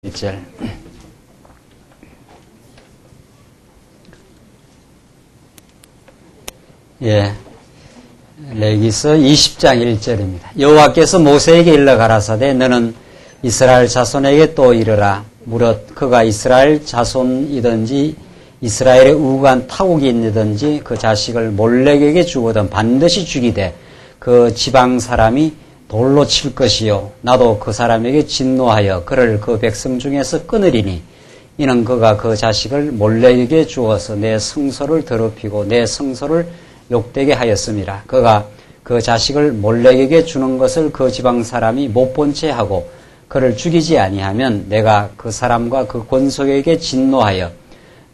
1절. 예. 레위기서 20장 1절입니다. 여호와께서 모세에게 일러 가라사대 너는 이스라엘 자손에게 또 이르라. 무릇 그가 이스라엘 자손이든지 이스라엘의 우간 타국이 있든지 그 자식을 몰렉에게 주거든 반드시 죽이되 그 지방 사람이 돌로 칠 것이요 나도 그 사람에게 진노하여 그를 그 백성 중에서 끊으리니 이는 그가 그 자식을 몰렉에게 주어서 내 성소를 더럽히고 내 성소를 욕되게 하였음이라. 그가 그 자식을 몰렉에게 주는 것을 그 지방 사람이 못 본 채 하고 그를 죽이지 아니하면 내가 그 사람과 그 권속에게 진노하여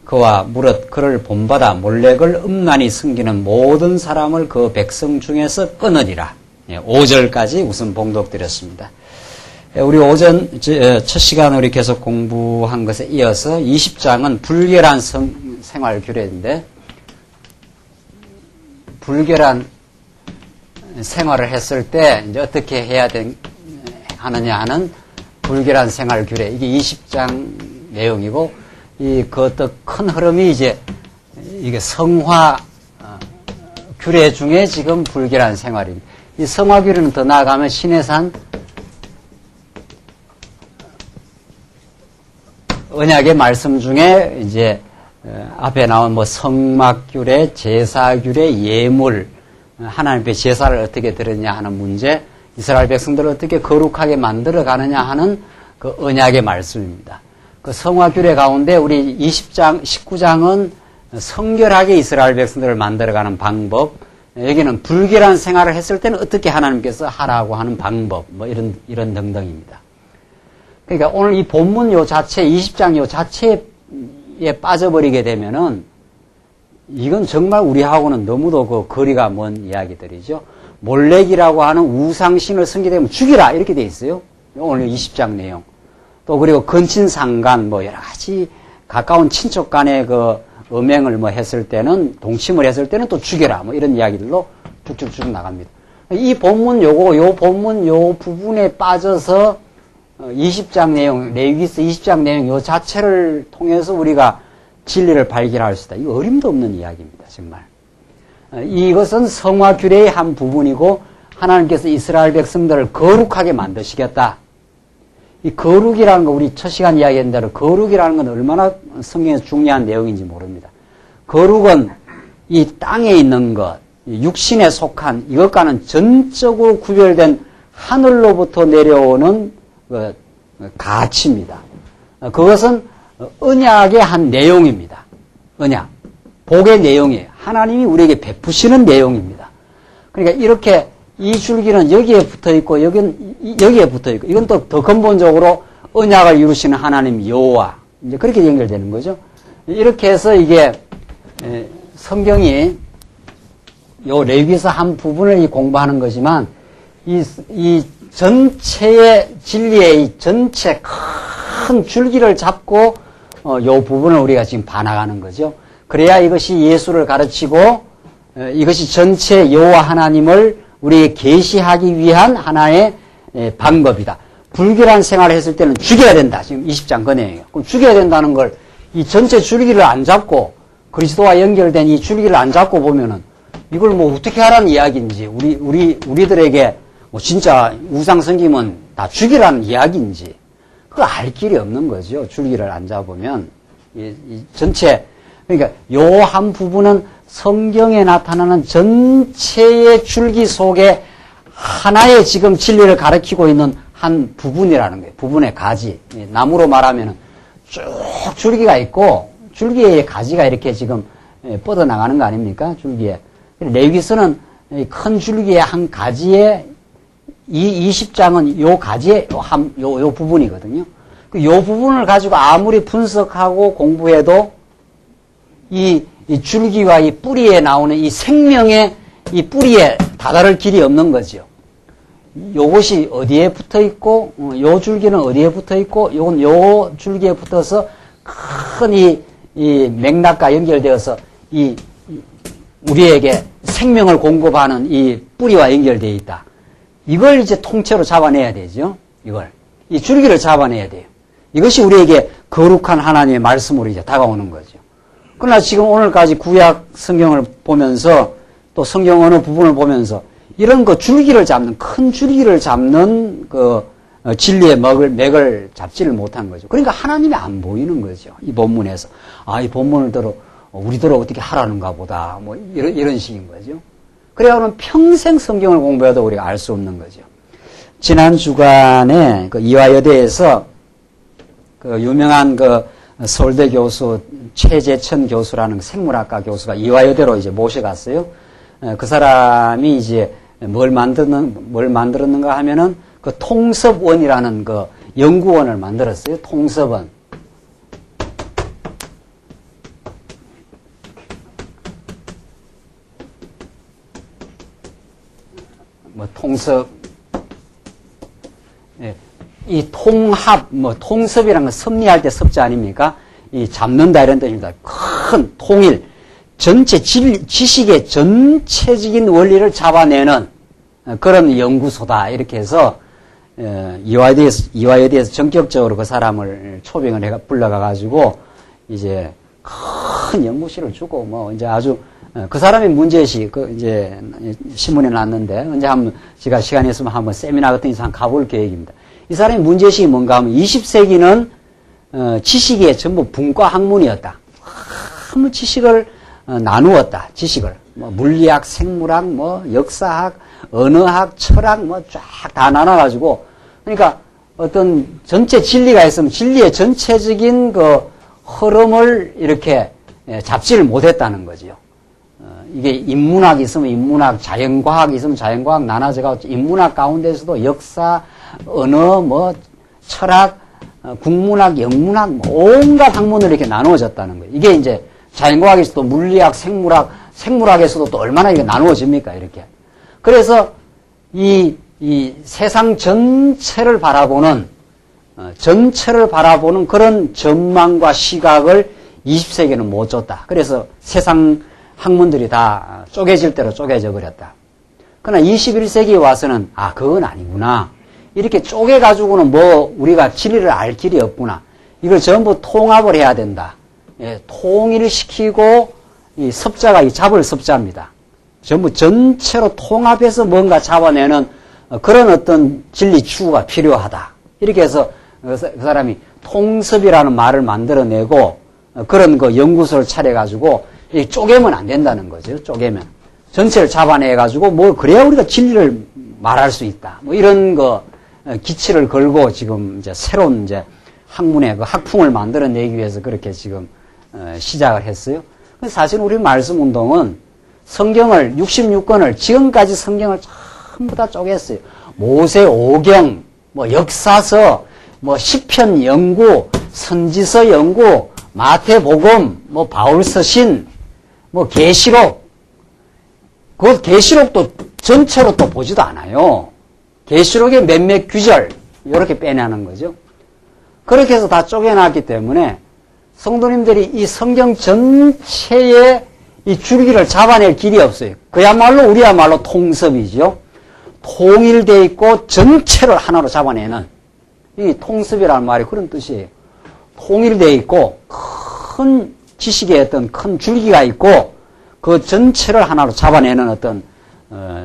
그와 무릇 그를 본받아 몰렉을 음란히 섬기는 모든 사람을 그 백성 중에서 끊으리라. 5절까지 우선 봉독드렸습니다. 우리 오전 첫 시간 우리 계속 공부한 것에 이어서 20장은 불결한 생활 규례인데 불결한 생활을 했을 때 이제 어떻게 해야 하느냐 하는 불결한 생활 규례. 이게 20장 내용이고 그 어떤 큰 흐름이 이제 이게 성화 규례 중에 지금 불결한 생활입니다. 이 성화 규례는 더 나아가면 시내산 언약의 말씀 중에 이제 앞에 나온 뭐 성막규례, 제사규례, 예물, 하나님께 제사를 어떻게 드렸냐 하는 문제, 이스라엘 백성들을 어떻게 거룩하게 만들어 가느냐 하는 그 언약의 말씀입니다. 그 성화규례 가운데 우리 20장, 19장은 성결하게 이스라엘 백성들을 만들어가는 방법, 여기는 불결한 생활을 했을 때는 어떻게 하나님께서 하라고 하는 방법, 뭐 이런 등등입니다. 그러니까 오늘 이 본문 요 자체, 20장 요 자체에 빠져버리게 되면은 이건 정말 우리하고는 너무도 그 거리가 먼 이야기들이죠. 몰렉이라고 하는 우상신을 섬기되면 죽이라 이렇게 돼 있어요. 오늘 20장 내용. 또 그리고 근친상간 뭐 여러 가지 가까운 친척 간의 그 음행을 뭐 했을 때는 동침을 했을 때는 또 죽여라 뭐 이런 이야기들로 쭉쭉쭉 나갑니다. 이 본문 요 본문 요 부분에 빠져서 20장 내용, 레위기서 20장 내용 요 자체를 통해서 우리가 진리를 발견할 수 있다. 이거 어림도 없는 이야기입니다. 정말. 이것은 성화규례의 한 부분이고 하나님께서 이스라엘 백성들을 거룩하게 만드시겠다. 이 거룩이라는 거 우리 첫 시간 이야기한 대로 거룩이라는 건 얼마나 성경에서 중요한 내용인지 모릅니다. 거룩은 이 땅에 있는 것, 육신에 속한 이것과는 전적으로 구별된 하늘로부터 내려오는 가치입니다. 그것은 언약의 한 내용입니다. 언약. 복의 내용이에요. 하나님이 우리에게 베푸시는 내용입니다. 그러니까 이렇게 이 줄기는 여기에 붙어 있고 여기는 여기에 붙어 있고 이건 또 더 근본적으로 언약을 이루시는 하나님 여호와 이제 그렇게 연결되는 거죠. 이렇게 해서 이게 성경이 요 레위기서 한 부분을 공부하는 거지만 이 전체의 진리의 이 전체 큰 줄기를 잡고 요 부분을 우리가 지금 봐나가는 거죠. 그래야 이것이 예수를 가르치고 이것이 전체 여호와 하나님을 우리에게 계시하기 위한 하나의 방법이다. 불결한 생활을 했을 때는 죽여야 된다. 지금 20장 그 내용이에요. 그럼 죽여야 된다는 걸 이 전체 줄기를 안 잡고 그리스도와 연결된 이 줄기를 안 잡고 보면은 이걸 뭐 어떻게 하라는 이야기인지 우리들에게 뭐 진짜 우상 섬기면 다 죽이라는 이야기인지 그거 알 길이 없는 거죠. 줄기를 안 잡으면 이 전체 그러니까 요 한 부분은 성경에 나타나는 전체의 줄기 속에 하나의 지금 진리를 가리키고 있는 한 부분이라는 거예요. 부분의 가지. 나무로 말하면 쭉 줄기가 있고 줄기에 가지가 이렇게 지금 뻗어나가는 거 아닙니까? 줄기에. 레위기서는 큰 줄기의 한 가지에 이 20장은 요 가지의 요 부분이거든요. 요 부분을 가지고 아무리 분석하고 공부해도 이 줄기와 이 뿌리에 나오는 이 생명의 이 뿌리에 다다를 길이 없는 거죠. 요것이 어디에 붙어 있고, 요 줄기는 어디에 붙어 있고, 요건 요 줄기에 붙어서 큰 이 맥락과 연결되어서 우리에게 생명을 공급하는 이 뿌리와 연결되어 있다. 이걸 이제 통째로 잡아내야 되죠. 이 줄기를 잡아내야 돼요. 이것이 우리에게 거룩한 하나님의 말씀으로 이제 다가오는 거죠. 그러나 지금 오늘까지 구약 성경을 보면서 또 성경 어느 부분을 보면서 이런 그 줄기를 잡는, 큰 줄기를 잡는 그 진리의 맥을 잡지를 못한 거죠. 그러니까 하나님이 안 보이는 거죠. 이 본문에서. 아, 이 본문을 들어 우리들은 어떻게 하라는가 보다. 뭐 이런 식인 거죠. 그래야는 평생 성경을 공부해도 우리가 알 수 없는 거죠. 지난 주간에 그 이화여대에서 그 유명한 그 서울대 교수 최재천 교수라는 생물학과 교수가 이화여대로 이제 모셔갔어요. 그 사람이 이제 뭘 만들었는가 하면은 그 통섭원이라는 그 연구원을 만들었어요. 통섭원. 뭐 통섭, 예. 이 통합, 뭐 통섭이라는 건 섭리할 때 섭자 아닙니까? 이 잡는다 이런 뜻입니다. 큰 통일, 전체 지식의 전체적인 원리를 잡아내는 그런 연구소다. 이렇게 해서 이화여대에서 전격적으로 그 사람을 초빙을 불러가가지고 이제 큰 연구실을 주고 뭐 이제 아주 그 사람의 문제의식 이제 신문에 났는데 언제 한번 제가 시간이 있으면 한번 세미나 같은 데서 한번 가볼 계획입니다. 이 사람의 문제의식이 뭔가 하면 20세기는 지식의 전부 분과 학문이었다. 아무 지식을 나누었다. 지식을 뭐 물리학, 생물학, 뭐 역사학, 언어학, 철학 뭐 쫙 다 나눠가지고 그러니까 어떤 전체 진리가 있으면 진리의 전체적인 그 흐름을 이렇게 잡지를 못했다는 거지요. 이게 인문학이 있으면 인문학, 자연과학이 있으면 자연과학 나눠져가지고 인문학 가운데서도 역사, 언어, 뭐 철학, 국문학, 영문학 온갖 학문을 이렇게 나누어졌다는 거예요. 이게 이제 자연과학에서도 물리학, 생물학에서도 또 얼마나 이게 나누어집니까 이렇게. 그래서 이 세상 전체를 바라보는 그런 전망과 시각을 20세기는 못 줬다. 그래서 세상 학문들이 다 쪼개질 대로 쪼개져 버렸다. 그러나 21세기에 와서는 아 그건 아니구나. 이렇게 쪼개가지고는 뭐 우리가 진리를 알 길이 없구나. 이걸 전부 통합을 해야 된다. 예, 통일시키고 이 섭자가 이 잡을 섭자입니다. 전부 전체로 통합해서 뭔가 잡아내는 그런 어떤 진리 추구가 필요하다. 이렇게 해서 그 사람이 통섭이라는 말을 만들어내고 그런 그 연구소를 차려가지고 쪼개면 안 된다는 거죠. 쪼개면. 전체를 잡아내가지고 뭐 그래야 우리가 진리를 말할 수 있다. 뭐 이런 거 기치를 걸고 지금 이제 새로운 이제 학문의 그 학풍을 만들어내기 위해서 그렇게 지금 시작을 했어요. 사실 우리 말씀 운동은 성경을 66권을 지금까지 성경을 전부 다 쪼갰어요. 모세 오경, 뭐 역사서, 뭐 시편 연구, 선지서 연구, 마태복음, 뭐 바울서신, 뭐 계시록. 그 계시록도 전체로 또 보지도 않아요. 계시록의 몇몇 규절 이렇게 빼내는 거죠. 그렇게 해서 다 쪼개놨기 때문에 성도님들이 이 성경 전체의 이 줄기를 잡아낼 길이 없어요. 그야말로 우리야말로 통섭이죠. 통일되어 있고 전체를 하나로 잡아내는 이 통섭이라는 말이 그런 뜻이에요. 통일되어 있고 큰 지식의 어떤 큰 줄기가 있고 그 전체를 하나로 잡아내는 어떤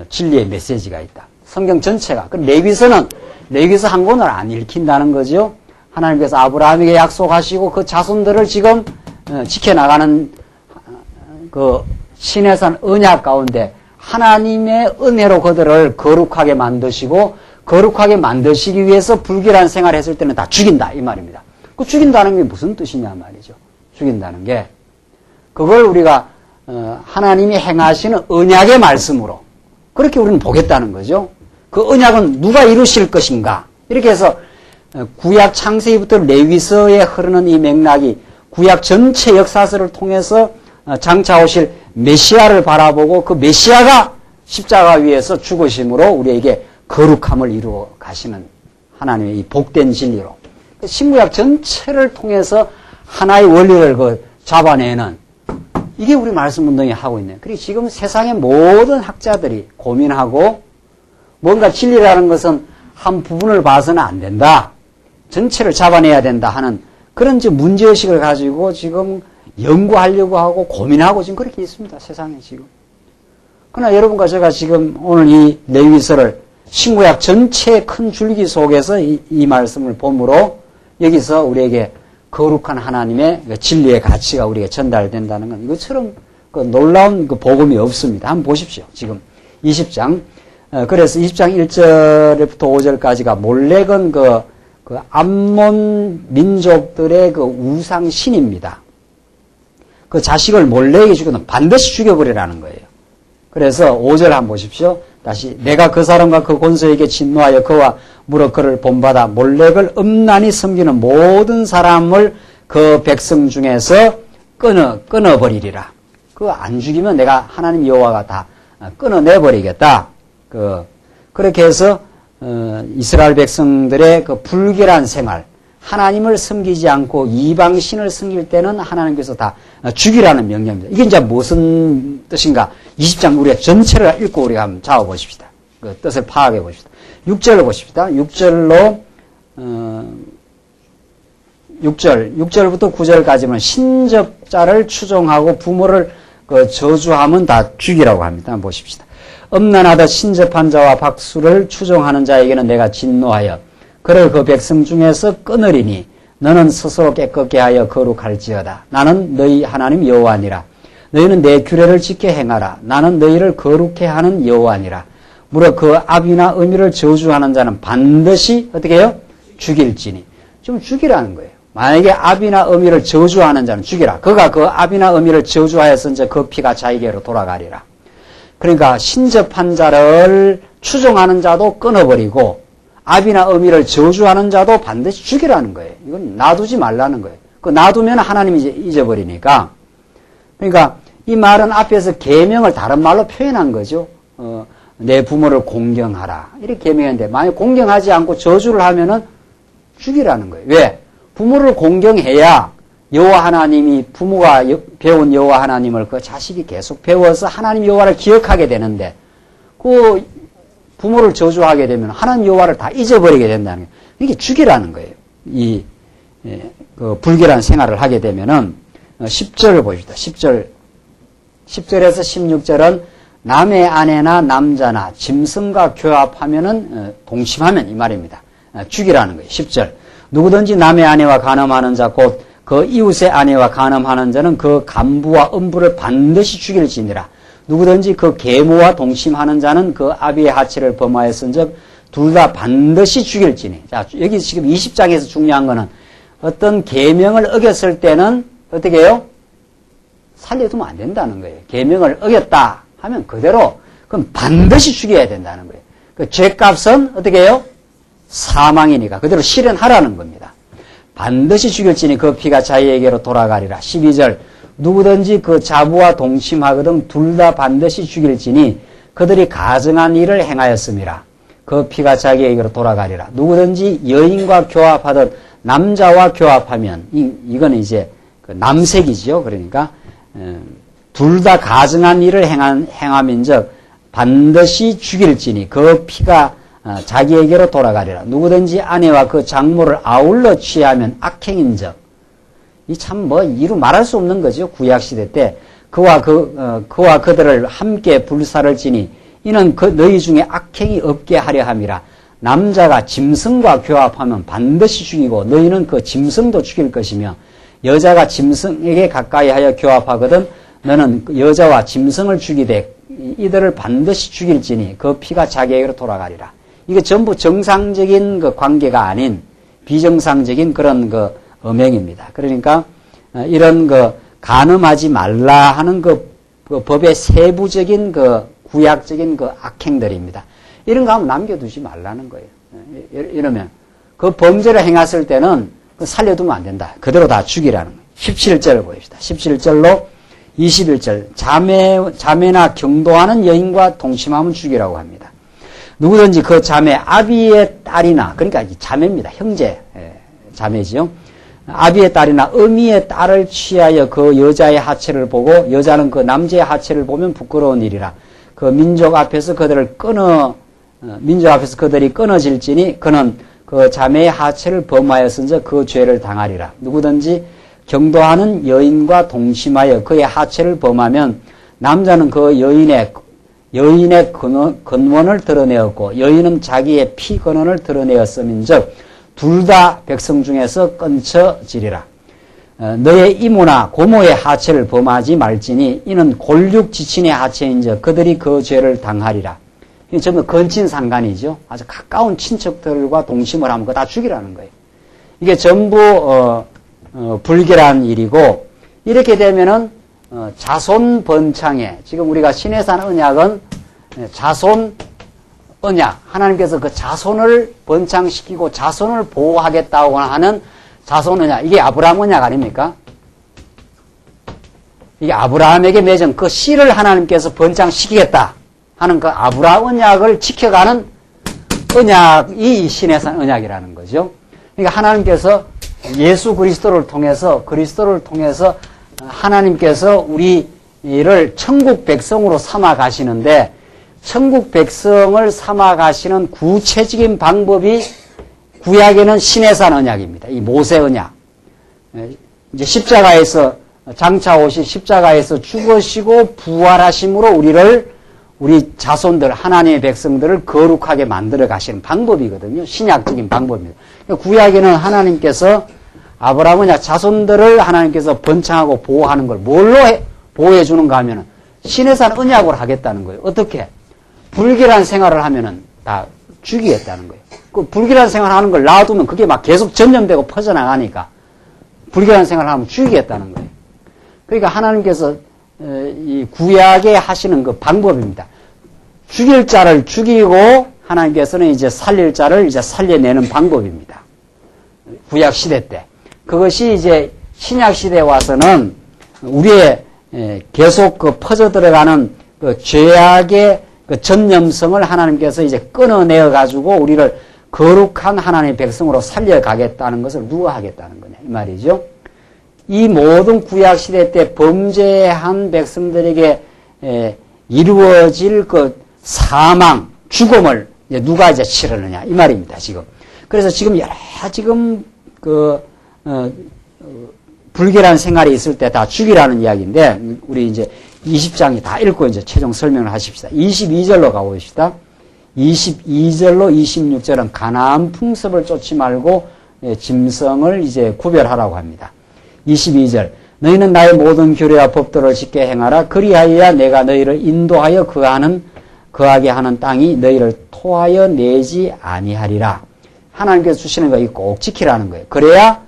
진리의 메시지가 있다. 성경 전체가. 그 레위서는 레위서 한 권을 안 읽힌다는 거죠. 하나님께서 아브라함에게 약속하시고 그 자손들을 지금 지켜나가는 그 시내산 언약 가운데 하나님의 은혜로 그들을 거룩하게 만드시고 거룩하게 만드시기 위해서 불결한 생활을 했을 때는 다 죽인다 이 말입니다. 그 죽인다는 게 무슨 뜻이냐 말이죠. 죽인다는 게 그걸 우리가 하나님이 행하시는 언약의 말씀으로 그렇게 우리는 보겠다는 거죠. 그 언약은 누가 이루실 것인가 이렇게 해서 구약 창세기부터 레위서에 흐르는 이 맥락이 구약 전체 역사서를 통해서 장차 오실 메시아를 바라보고 그 메시아가 십자가 위에서 죽으심으로 우리에게 거룩함을 이루어 가시는 하나님의 이 복된 진리로 신구약 전체를 통해서 하나의 원리를 잡아내는 이게 우리 말씀 운동이 하고 있네요. 그리고 지금 세상의 모든 학자들이 고민하고 뭔가 진리라는 것은 한 부분을 봐서는 안 된다. 전체를 잡아내야 된다 하는 그런 문제의식을 가지고 지금 연구하려고 하고 고민하고 지금 그렇게 있습니다. 세상에 지금. 그러나 여러분과 제가 지금 오늘 이 레위기서를 신구약 전체의 큰 줄기 속에서 이 말씀을 보므로 여기서 우리에게 거룩한 하나님의 진리의 가치가 우리에게 전달된다는 건 이것처럼 그 놀라운 그 복음이 없습니다. 한번 보십시오. 지금 20장. 그래서 20장 1절부터 5절까지가 몰렉은 그 암몬 민족들의 그 우상 신입니다. 그 자식을 몰렉에게 죽여도 반드시 죽여버리라는 거예요. 그래서 5절 한번 보십시오. 다시 내가 그 사람과 그 권소에게 진노하여 그와 무릇 그를 본받아 몰렉을 음란히 섬기는 모든 사람을 그 백성 중에서 끊어버리리라. 그거 안 죽이면 내가 하나님 여호와가 다 끊어내버리겠다. 그렇게 해서 이스라엘 백성들의 그 불결한 생활, 하나님을 섬기지 않고 이방신을 섬길 때는 하나님께서 다 죽이라는 명령입니다. 이게 이제 무슨 뜻인가? 20장 우리가 전체를 읽고 우리가 한번 잡아보십시다. 그 뜻을 파악해 보십시다. 6절을 보십시다. 6절부터 9절까지는 신접자를 추종하고 부모를 저주하면 다 죽이라고 합니다. 한번 보십시다. 음란하다 신접한 자와 박수를 추종하는 자에게는 내가 진노하여 그를 그 백성 중에서 끊으리니 너는 스스로 깨끗게 하여 거룩할지어다. 나는 너희 하나님 여호와니라. 너희는 내 규례를 지켜 행하라. 나는 너희를 거룩해 하는 여호와니라. 무릇 그 아비나 어미를 저주하는 자는 반드시 어떻게 해요? 죽일지니. 좀 죽이라는 거예요. 만약에 아비나 어미를 저주하는 자는 죽이라. 그가 그 아비나 어미를 저주하였은지 그 피가 자기에게로 돌아가리라. 그러니까 신접한 자를 추종하는 자도 끊어버리고 아비나 어미를 저주하는 자도 반드시 죽이라는 거예요. 이건 놔두지 말라는 거예요. 그 놔두면 하나님이 잊어버리니까. 그러니까 이 말은 앞에서 계명을 다른 말로 표현한 거죠. 내 부모를 공경하라. 이렇게 계명했는데 만약 공경하지 않고 저주를 하면은 죽이라는 거예요. 왜? 부모를 공경해야 여호와 하나님이 부모가 배운 여호와 하나님을 그 자식이 계속 배워서 하나님 여호와를 기억하게 되는데 그 부모를 저주하게 되면 하나님 여호와를 다 잊어버리게 된다는 거예요. 이게 죽이라는 거예요. 그 불결한 생활을 하게 되면은 10절을 보십시다. 10절에서 16절은 남의 아내나 남자나 짐승과 교합하면은 동침하면 이 말입니다. 죽이라는 거예요. 10절. 누구든지 남의 아내와 간음하는 자 곧 그 이웃의 아내와 간음하는 자는 그 간부와 음부를 반드시 죽일지니라. 누구든지 그 계모와 동침하는 자는 그 아비의 하체를 범하였은즉 둘 다 반드시 죽일지니. 자, 여기 지금 20장에서 중요한 거는 어떤 계명을 어겼을 때는 어떻게 해요? 살려두면 안 된다는 거예요. 계명을 어겼다 하면 그대로 그럼 반드시 죽여야 된다는 거예요. 그 죄값은 어떻게 해요? 사망이니까 그대로 실현하라는 겁니다. 반드시 죽일지니 그 피가 자기에게로 돌아가리라. 12절. 누구든지 그 자부와 동침하거든 둘 다 반드시 죽일지니 그들이 가증한 일을 행하였음이라. 그 피가 자기에게로 돌아가리라. 누구든지 여인과 교합하든 남자와 교합하면 이거는 이제 그 남색이죠. 그러니까 둘 다 가증한 일을 행함인즉 반드시 죽일지니 그 피가 자기에게로 돌아가리라. 누구든지 아내와 그 장모를 아울러 취하면 악행인즉 이 참 이루 말할 수 없는 거죠. 구약시대 때 그와 그들을 함께 불사를 지니 이는 너희 중에 악행이 없게 하려 함이라. 남자가 짐승과 교합하면 반드시 죽이고 너희는 그 짐승도 죽일 것이며 여자가 짐승에게 가까이하여 교합하거든 너는 여자와 짐승을 죽이되 이들을 반드시 죽일지니 그 피가 자기에게로 돌아가리라. 이게 전부 정상적인 그 관계가 아닌 비정상적인 그런 그 음행입니다. 그러니까 이런 그 간음하지 말라 하는 그 법의 세부적인 그 구약적인 그 악행들입니다. 이런 거 하면 남겨두지 말라는 거예요. 이러면 그 범죄를 행했을 때는 살려두면 안 된다. 그대로 다 죽이라는 거예요. 17절을 보입시다. 17절로 21절. 자매나 경도하는 여인과 동침하면 죽이라고 합니다. 누구든지 그 자매 아비의 딸이나 그러니까 자매입니다. 형제 자매지요. 아비의 딸이나 어미의 딸을 취하여 그 여자의 하체를 보고 여자는 그 남자의 하체를 보면 부끄러운 일이라. 그 민족 앞에서 그들이 끊어질지니 그는 그 자매의 하체를 범하였은즉 그 죄를 당하리라. 누구든지 경도하는 여인과 동침하여 그의 하체를 범하면 남자는 그 여인의 근원을 드러내었고 여인은 자기의 피 근원을 드러내었음인즉 둘 다 백성 중에서 끊쳐지리라. 너의 이모나 고모의 하체를 범하지 말지니 이는 골육 지친의 하체인즉 그들이 그 죄를 당하리라. 이게 전부 근친상간이죠. 아주 가까운 친척들과 동침을 하면 그거 다 죽이라는 거예요. 이게 전부 불결한 일이고 이렇게 되면은 자손 번창에 지금 우리가 신해산 언약은 자손 언약 하나님께서 그 자손을 번창시키고 자손을 보호하겠다고 하는 자손 언약 이게 아브라함 언약 아닙니까? 이게 아브라함에게 맺은 그 씨를 하나님께서 번창시키겠다 하는 그 아브라함 언약을 지켜가는 언약이 이 신해산 언약이라는 거죠. 그러니까 하나님께서 예수 그리스도를 통해서 하나님께서 우리를 천국 백성으로 삼아 가시는데 천국 백성을 삼아 가시는 구체적인 방법이 구약에는 신해산 언약입니다. 이 모세 언약. 이제 십자가에서 장차 오신 십자가에서 죽으시고 부활하심으로 우리 자손들 하나님의 백성들을 거룩하게 만들어 가시는 방법이거든요. 신약적인 방법입니다. 구약에는 하나님께서 아브라함 언약 자손들을 하나님께서 번창하고 보호하는 걸 뭘로 보호해 주는가 하면은 신해산 언약으로 하겠다는 거예요. 어떻게? 불결한 생활을 하면은 다 죽이겠다는 거예요. 그 불결한 생활을 하는 걸 놔두면 그게 막 계속 전염되고 퍼져나가니까 불결한 생활을 하면 죽이겠다는 거예요. 그러니까 하나님께서 이 구약에 하시는 그 방법입니다. 죽일 자를 죽이고 하나님께서는 이제 살릴 자를 이제 살려내는 방법입니다. 구약 시대 때. 그것이 이제 신약 시대에 와서는 우리의 계속 그 퍼져 들어가는 그 죄악의 그 전염성을 하나님께서 이제 끊어내어 가지고 우리를 거룩한 하나님의 백성으로 살려가겠다는 것을 누가 하겠다는 거냐 이 말이죠. 이 모든 구약 시대 때 범죄한 백성들에게 이루어질 그 사망, 죽음을 이제 누가 이제 치르느냐 이 말입니다. 지금. 그래서 지금 여러 불결한 생활이 있을 때 다 죽이라는 이야기인데 우리 이제 20장이 다 읽고 이제 최종 설명을 하십시다. 22절로 가보십시다. 22절로 26절은 가나안 풍습을 쫓지 말고 짐승을 이제 구별하라고 합니다. 22절 너희는 나의 모든 규례와 법도를 지켜 행하라. 그리하여야 내가 너희를 인도하여 거하게 하는 땅이 너희를 토하여 내지 아니하리라. 하나님께서 주시는 거 꼭 지키라는 거예요. 그래야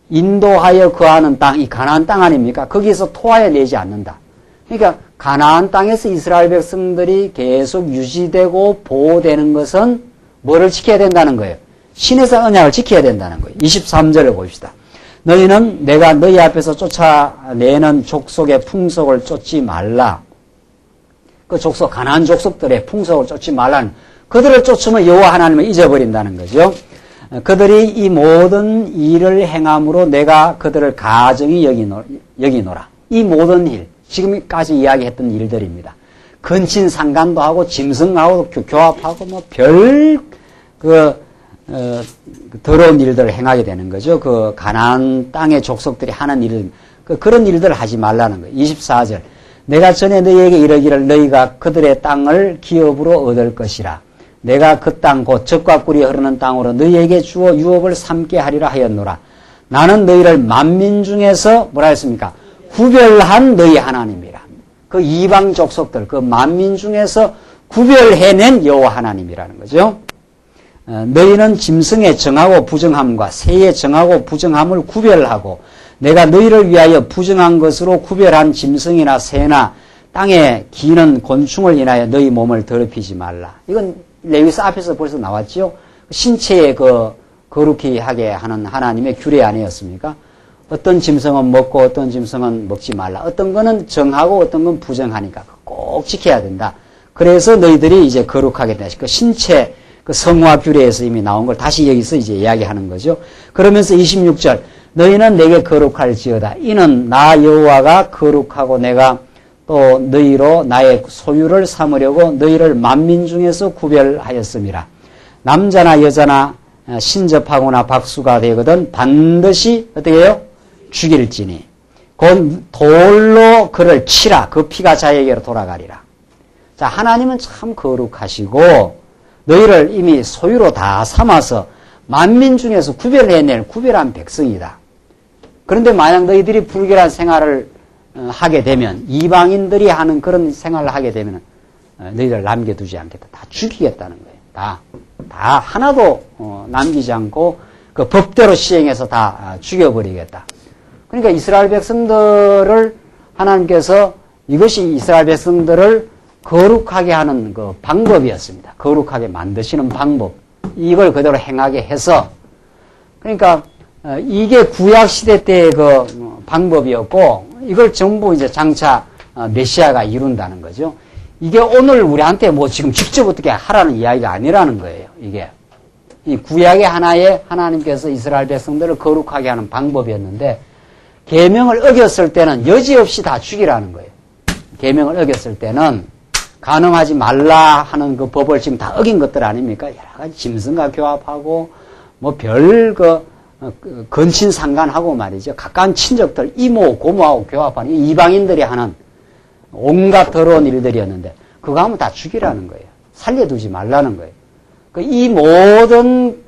인도하여 거하는 땅, 이 가나안 땅 아닙니까? 거기서 토하여 내지 않는다. 그러니까 가나안 땅에서 이스라엘 백성들이 계속 유지되고 보호되는 것은 뭐를 지켜야 된다는 거예요? 신해산 언약을 지켜야 된다는 거예요. 23절을 봅시다. 너희는 내가 너희 앞에서 쫓아내는 족속의 풍속을 쫓지 말라. 그 족속, 가나안 족속들의 풍속을 쫓지 말라는, 그들을 쫓으면 여호와 하나님을 잊어버린다는 거죠. 그들이 이 모든 일을 행함으로 내가 그들을 가증히 여기노라. 이 모든 일, 지금까지 이야기했던 일들입니다. 근친상간도 하고 짐승하고 교합하고 뭐 더러운 일들을 행하게 되는 거죠. 그 가나안 땅의 족속들이 하는 일, 그런 일들을 하지 말라는 거예요. 24절. 내가 전에 너희에게 이르기를 너희가 그들의 땅을 기업으로 얻을 것이라. 내가 그 땅 곧 젖과 꿀이 흐르는 땅으로 너희에게 주어 유업을 삼게 하리라 하였노라. 나는 너희를 만민 중에서 뭐라 했습니까? 구별한 너희 하나님이라. 그 이방 족속들, 그 만민 중에서 구별해낸 여호와 하나님이라는 거죠. 너희는 짐승의 정하고 부정함과 새의 정하고 부정함을 구별하고 내가 너희를 위하여 부정한 것으로 구별한 짐승이나 새나 땅에 기는 곤충을 인하여 너희 몸을 더럽히지 말라. 이건 레위서 앞에서 벌써 나왔죠. 신체에 거룩히 하게 하는 하나님의 규례 아니었습니까? 어떤 짐승은 먹고 어떤 짐승은 먹지 말라. 어떤 거는 정하고 어떤 건 부정하니까 꼭 지켜야 된다. 그래서 너희들이 이제 거룩하게 된다. 그 신체 그 성화 규례에서 이미 나온 걸 다시 여기서 이제 이야기하는 거죠. 그러면서 26절 너희는 내게 거룩할지어다. 이는 나 여호와가 거룩하고 내가 또 너희로 나의 소유를 삼으려고 너희를 만민 중에서 구별하였음이라. 남자나 여자나 신접하거나 박수가 되거든 반드시 어떻게 해요? 죽일지니 곧 돌로 그를 치라. 그 피가 자에게로 돌아가리라. 자, 하나님은 참 거룩하시고 너희를 이미 소유로 다 삼아서 만민 중에서 구별해낼 구별한 백성이다. 그런데 만약 너희들이 불결한 생활을 하게 되면, 이방인들이 하는 그런 생활을 하게 되면 너희들 남겨두지 않겠다. 다 죽이겠다는 거예요. 다 하나도 남기지 않고 그 법대로 시행해서 다 죽여버리겠다. 그러니까 이스라엘 백성들을 하나님께서 이것이 이스라엘 백성들을 거룩하게 하는 그 방법이었습니다. 거룩하게 만드시는 방법. 이걸 그대로 행하게 해서, 그러니까 이게 구약 시대 때의 그 방법이었고, 이걸 전부 이제 장차 메시아가 이룬다는 거죠. 이게 오늘 우리한테 뭐 지금 직접 어떻게 하라는 이야기가 아니라는 거예요. 이게 이 구약의 하나의 하나님께서 이스라엘 백성들을 거룩하게 하는 방법이었는데, 계명을 어겼을 때는 여지없이 다 죽이라는 거예요. 계명을 어겼을 때는 간음하지 말라 하는 그 법을 지금 다 어긴 것들 아닙니까? 여러 가지 짐승과 교합하고 뭐 별 근친상간하고 말이죠. 가까운 친족들 이모 고모하고 교합하는 이방인들이 하는 온갖 더러운 일들이었는데 그거 하면 다 죽이라는 거예요. 살려두지 말라는 거예요. 이 모든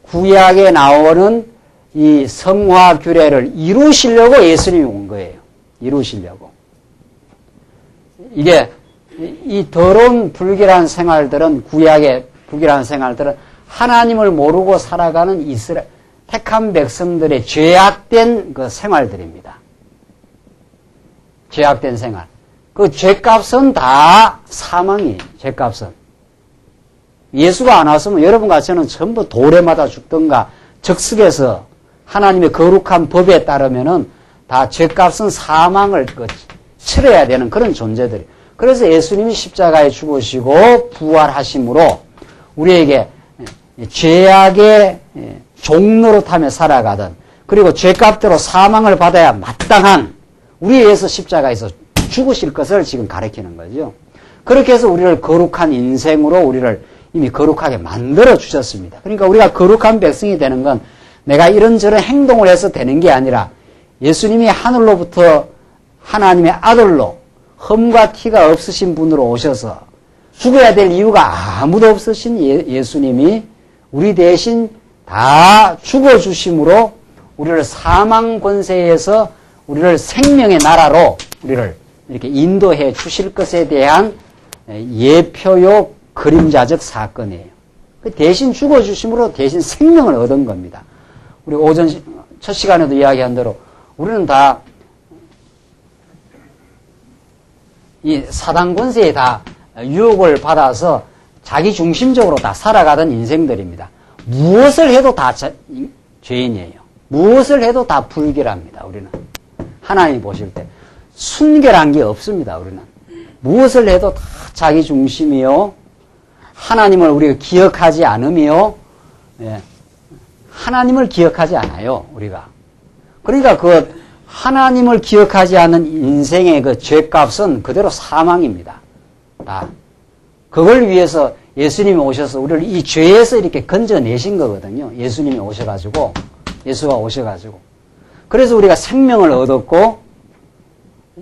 구약에 나오는 이 성화 규례를 이루시려고 예수님이 온 거예요. 이루시려고. 이게 이 더러운 불결한 생활들은, 구약의 불결한 생활들은 하나님을 모르고 살아가는 이스라엘 택한 백성들의 죄악된 그 생활들입니다. 죄악된 생활. 그 죄값은 다 사망이에요. 죄값은. 예수가 안 왔으면 여러분 같이는 전부 돌에 맞아 죽던가 적석에서 하나님의 거룩한 법에 따르면은 다 죄값은 사망을 치러야 되는 그런 존재들이. 그래서 예수님이 십자가에 죽으시고 부활하심으로 우리에게 죄악의 종로로 타며 살아가던, 그리고 죄값대로 사망을 받아야 마땅한 우리에 의해서 십자가에서 죽으실 것을 지금 가리키는 거죠. 그렇게 해서 우리를 거룩한 인생으로 우리를 이미 거룩하게 만들어 주셨습니다. 그러니까 우리가 거룩한 백성이 되는 건 내가 이런저런 행동을 해서 되는 게 아니라 예수님이 하늘로부터 하나님의 아들로 흠과 티가 없으신 분으로 오셔서 죽어야 될 이유가 아무도 없으신 예수님이 우리 대신 다 죽어주심으로 우리를 사망 권세에서 우리를 생명의 나라로 우리를 이렇게 인도해 주실 것에 대한 예표요 그림자적 사건이에요. 대신 죽어주심으로 대신 생명을 얻은 겁니다. 우리 오전 첫 시간에도 이야기한 대로 우리는 다 이 사단 권세에 다 유혹을 받아서 자기 중심적으로 다 살아가던 인생들입니다. 무엇을 해도 다 죄인이에요. 무엇을 해도 다 불결합니다. 우리는 하나님이 보실 때 순결한 게 없습니다. 우리는 무엇을 해도 다 자기 중심이요, 하나님을 우리가 기억하지 않으며, 하나님을 기억하지 않아요. 우리가. 그러니까 그 하나님을 기억하지 않는 인생의 그 죄값은 그대로 사망입니다. 다. 그걸 위해서 예수님이 오셔서 우리를 이 죄에서 이렇게 건져내신 거거든요. 예수님이 오셔가지고, 예수가 오셔가지고. 그래서 우리가 생명을 얻었고,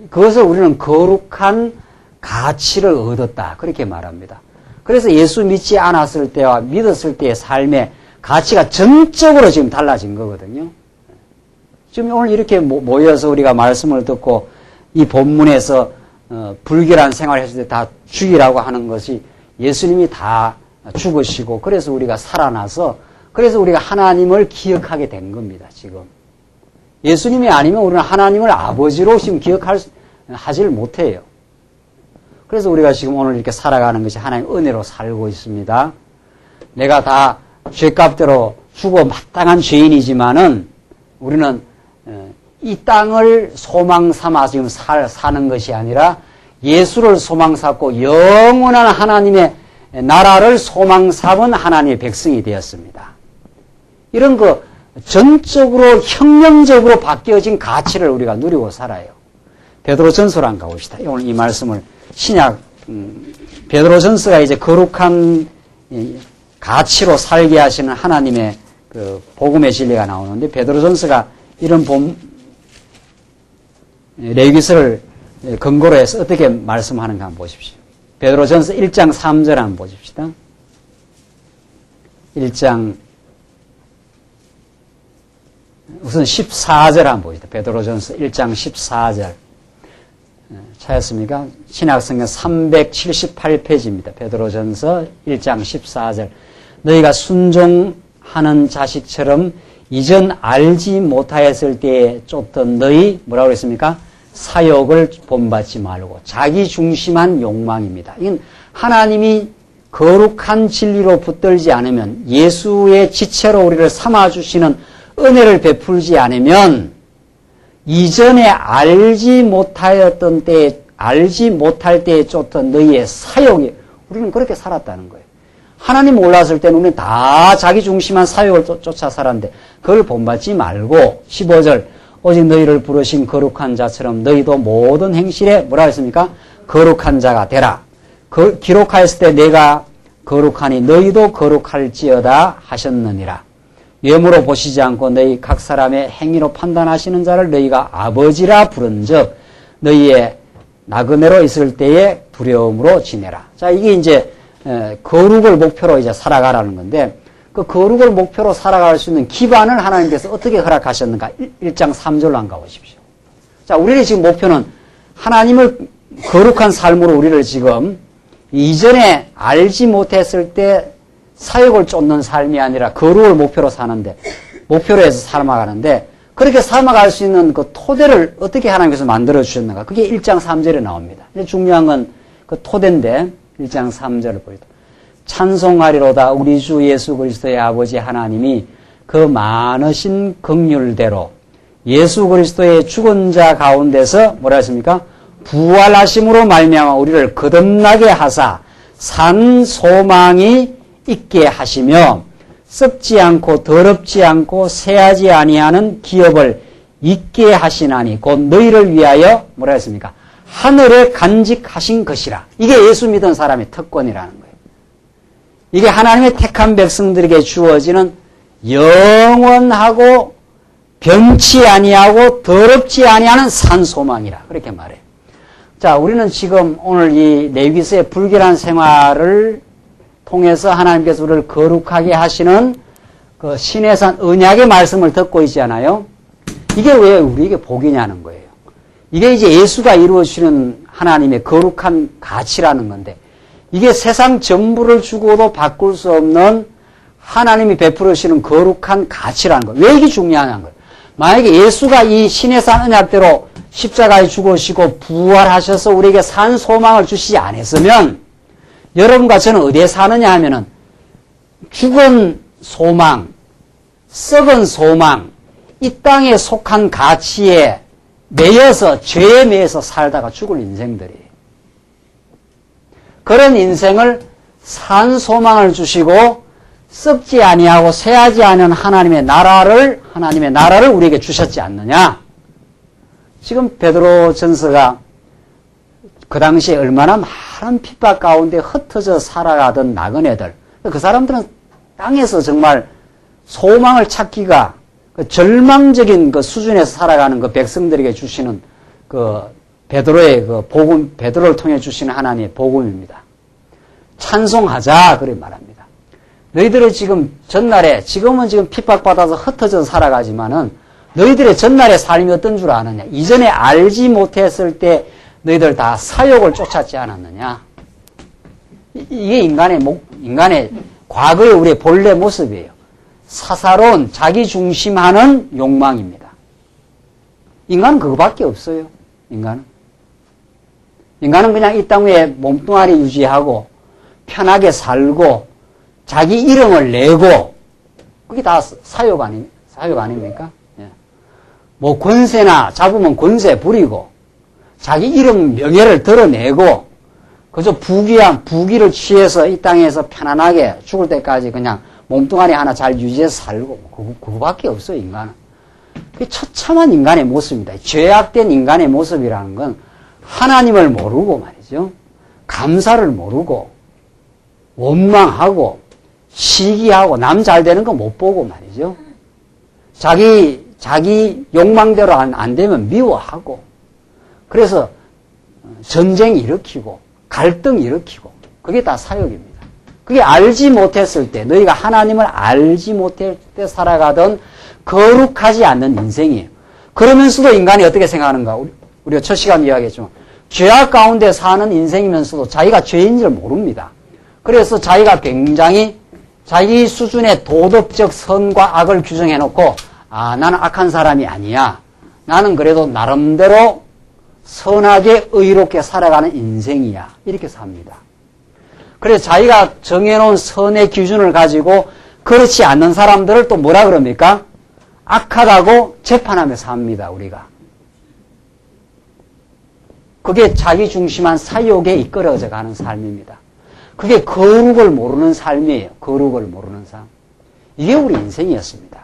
그것을 우리는 거룩한 가치를 얻었다. 그렇게 말합니다. 그래서 예수 믿지 않았을 때와 믿었을 때의 삶의 가치가 전적으로 지금 달라진 거거든요. 지금 오늘 이렇게 모여서 우리가 말씀을 듣고 이 본문에서 불결한 생활을 했을 때 다 죽이라고 하는 것이 예수님이 다 죽으시고 그래서 우리가 살아나서 그래서 우리가 하나님을 기억하게 된 겁니다. 지금 예수님이 아니면 우리는 하나님을 아버지로 지금 하지를 못해요. 그래서 우리가 지금 오늘 이렇게 살아가는 것이 하나님의 은혜로 살고 있습니다. 내가 다 죄값대로 죽어 마땅한 죄인이지만은 우리는 이 땅을 소망 삼아 지금 사는 것이 아니라 예수를 소망 삼고 영원한 하나님의 나라를 소망 삼은 하나님의 백성이 되었습니다. 이런 거 전적으로 혁명적으로 바뀌어진 가치를 우리가 누리고 살아요. 베드로전서로 한번 가봅시다. 오늘 이 말씀을 신약 베드로전서가 이제 거룩한 가치로 살게 하시는 하나님의 그 복음의 진리가 나오는데, 베드로전서가 이런 레위기서를 근거로 해서 어떻게 말씀하는가 한번 보십시오. 베드로전서 1장 3절 한번 보십시다. 1장 우선 14절 한번 보시다. 베드로전서 1장 14절. 찾았습니까? 신약성경 378페이지입니다. 베드로전서 1장 14절. 너희가 순종하는 자식처럼 이전 알지 못하였을 때에 쫓던 너희 뭐라고 그랬습니까? 사욕을 본받지 말고 자기 중심한 욕망입니다. 이건 하나님이 거룩한 진리로 붙들지 않으면, 예수의 지체로 우리를 삼아주시는 은혜를 베풀지 않으면, 이전에 알지 못할 때에 쫓던 너희의 사욕이, 우리는 그렇게 살았다는 거예요. 하나님 몰랐을 때는 우리는 다 자기 중심한 사욕을 쫓아 살았는데, 그걸 본받지 말고, 15절, 오직 너희를 부르신 거룩한 자처럼 너희도 모든 행실에 뭐라 했습니까? 거룩한 자가 되라. 기록하였을 때 내가 거룩하니 너희도 거룩할지어다 하셨느니라. 외모로 보시지 않고 너희 각 사람의 행위로 판단하시는 자를 너희가 아버지라 부른즉 너희의 나그네로 있을 때에 두려움으로 지내라. 자, 이게 이제 거룩을 목표로 이제 살아가라는 건데, 그 거룩을 목표로 살아갈 수 있는 기반을 하나님께서 어떻게 허락하셨는가? 1장 3절로 한번 가보십시오. 자, 우리의 지금 목표는 하나님을 거룩한 삶으로 우리를 지금 이전에 알지 못했을 때 사역을 쫓는 삶이 아니라 거룩을 목표로 사는데, 목표로 해서 살아가는데, 그렇게 살아갈 수 있는 그 토대를 어떻게 하나님께서 만들어 주셨는가? 그게 1장 3절에 나옵니다. 중요한 건 그 토대인데, 1장 3절을 보이다. 찬송하리로다 우리 주 예수 그리스도의 아버지 하나님이 그 많으신 긍휼대로 예수 그리스도의 죽은 자 가운데서 뭐라 했습니까? 부활하심으로 말미암아 우리를 거듭나게 하사 산 소망이 있게 하시며 썩지 않고 더럽지 않고 새하지 아니하는 기업을 있게 하시나니 곧 너희를 위하여 뭐라 했습니까? 하늘에 간직하신 것이라. 이게 예수 믿은 사람의 특권이라는 거예요. 이게 하나님의 택한 백성들에게 주어지는 영원하고 변치 아니하고 더럽지 아니하는 산 소망이라. 그렇게 말해요. 자, 우리는 지금 오늘 이 레위기서의 불결한 생활을 통해서 하나님께서 우리를 거룩하게 하시는 그 신의 산 언약의 말씀을 듣고 있잖아요. 이게 왜 우리에게 복이냐는 거예요. 이게 이제 예수가 이루어주시는 하나님의 거룩한 가치라는 건데, 이게 세상 전부를 주고도 바꿀 수 없는 하나님이 베풀으시는 거룩한 가치라는 거예요. 왜 이게 중요하냐는 거예요. 만약에 예수가 이 신의 산 언약대로 십자가에 죽으시고 부활하셔서 우리에게 산 소망을 주시지 않았으면, 여러분과 저는 어디에 사느냐 하면은 죽은 소망, 썩은 소망, 이 땅에 속한 가치에 매여서 죄에 매여서 살다가 죽을 인생들이에요. 그런 인생을 산 소망을 주시고 썩지 아니하고 쇠하지 않은 하나님의 나라를 우리에게 주셨지 않느냐? 지금 베드로전서가 그 당시에 얼마나 많은 핍박 가운데 흩어져 살아가던 나그네들, 그 사람들은 땅에서 정말 소망을 찾기가 그 절망적인 그 수준에서 살아가는 그 백성들에게 주시는 그 베드로의 그 복음, 베드로를 통해 주시는 하나님의 복음입니다. 찬송하자, 그렇게 말합니다. 너희들의 지금 전날에, 지금은 지금 핍박받아서 흩어져 살아가지만은 너희들의 전날의 삶이 어떤 줄 아느냐? 이전에 알지 못했을 때 너희들 다 사욕을 쫓았지 않았느냐? 이게 인간의 과거의 우리의 본래 모습이에요. 사사로운 자기 중심하는 욕망입니다. 인간은 그거밖에 없어요. 인간은 그냥 이 땅 위에 몸뚱아리 유지하고 편하게 살고 자기 이름을 내고, 그게 다 사욕 아닙니까? 예. 뭐 권세나 잡으면 권세 부리고 자기 이름 명예를 드러내고 그저 부귀를 취해서 이 땅에서 편안하게 죽을 때까지 그냥 몸뚱아리 하나 잘 유지해서 살고, 그거밖에 없어요, 인간은. 그게 처참한 인간의 모습입니다. 죄악된 인간의 모습이라는 건 하나님을 모르고 말이죠. 감사를 모르고, 원망하고, 시기하고 남 잘 되는 거 못 보고 말이죠. 자기 욕망대로 안 되면 미워하고, 그래서 전쟁 일으키고 갈등 일으키고, 그게 다 사역입니다. 그게 알지 못했을 때, 너희가 하나님을 알지 못할 때 살아가던 거룩하지 않는 인생이에요. 그러면서도 인간이 어떻게 생각하는가? 우리가 첫 시간 이야기했지만 죄악 가운데 사는 인생이면서도 자기가 죄인 줄 모릅니다. 그래서 자기가 굉장히 자기 수준의 도덕적 선과 악을 규정해놓고, 나는 악한 사람이 아니야. 나는 그래도 나름대로 선하게 의롭게 살아가는 인생이야. 이렇게 삽니다. 그래서 자기가 정해놓은 선의 기준을 가지고 그렇지 않는 사람들을 또 뭐라 그럽니까? 악하다고 재판하며 삽니다, 우리가. 그게 자기중심한 사욕에 이끌어져 가는 삶입니다. 그게 거룩을 모르는 삶이에요. 거룩을 모르는 삶. 이게 우리 인생이었습니다.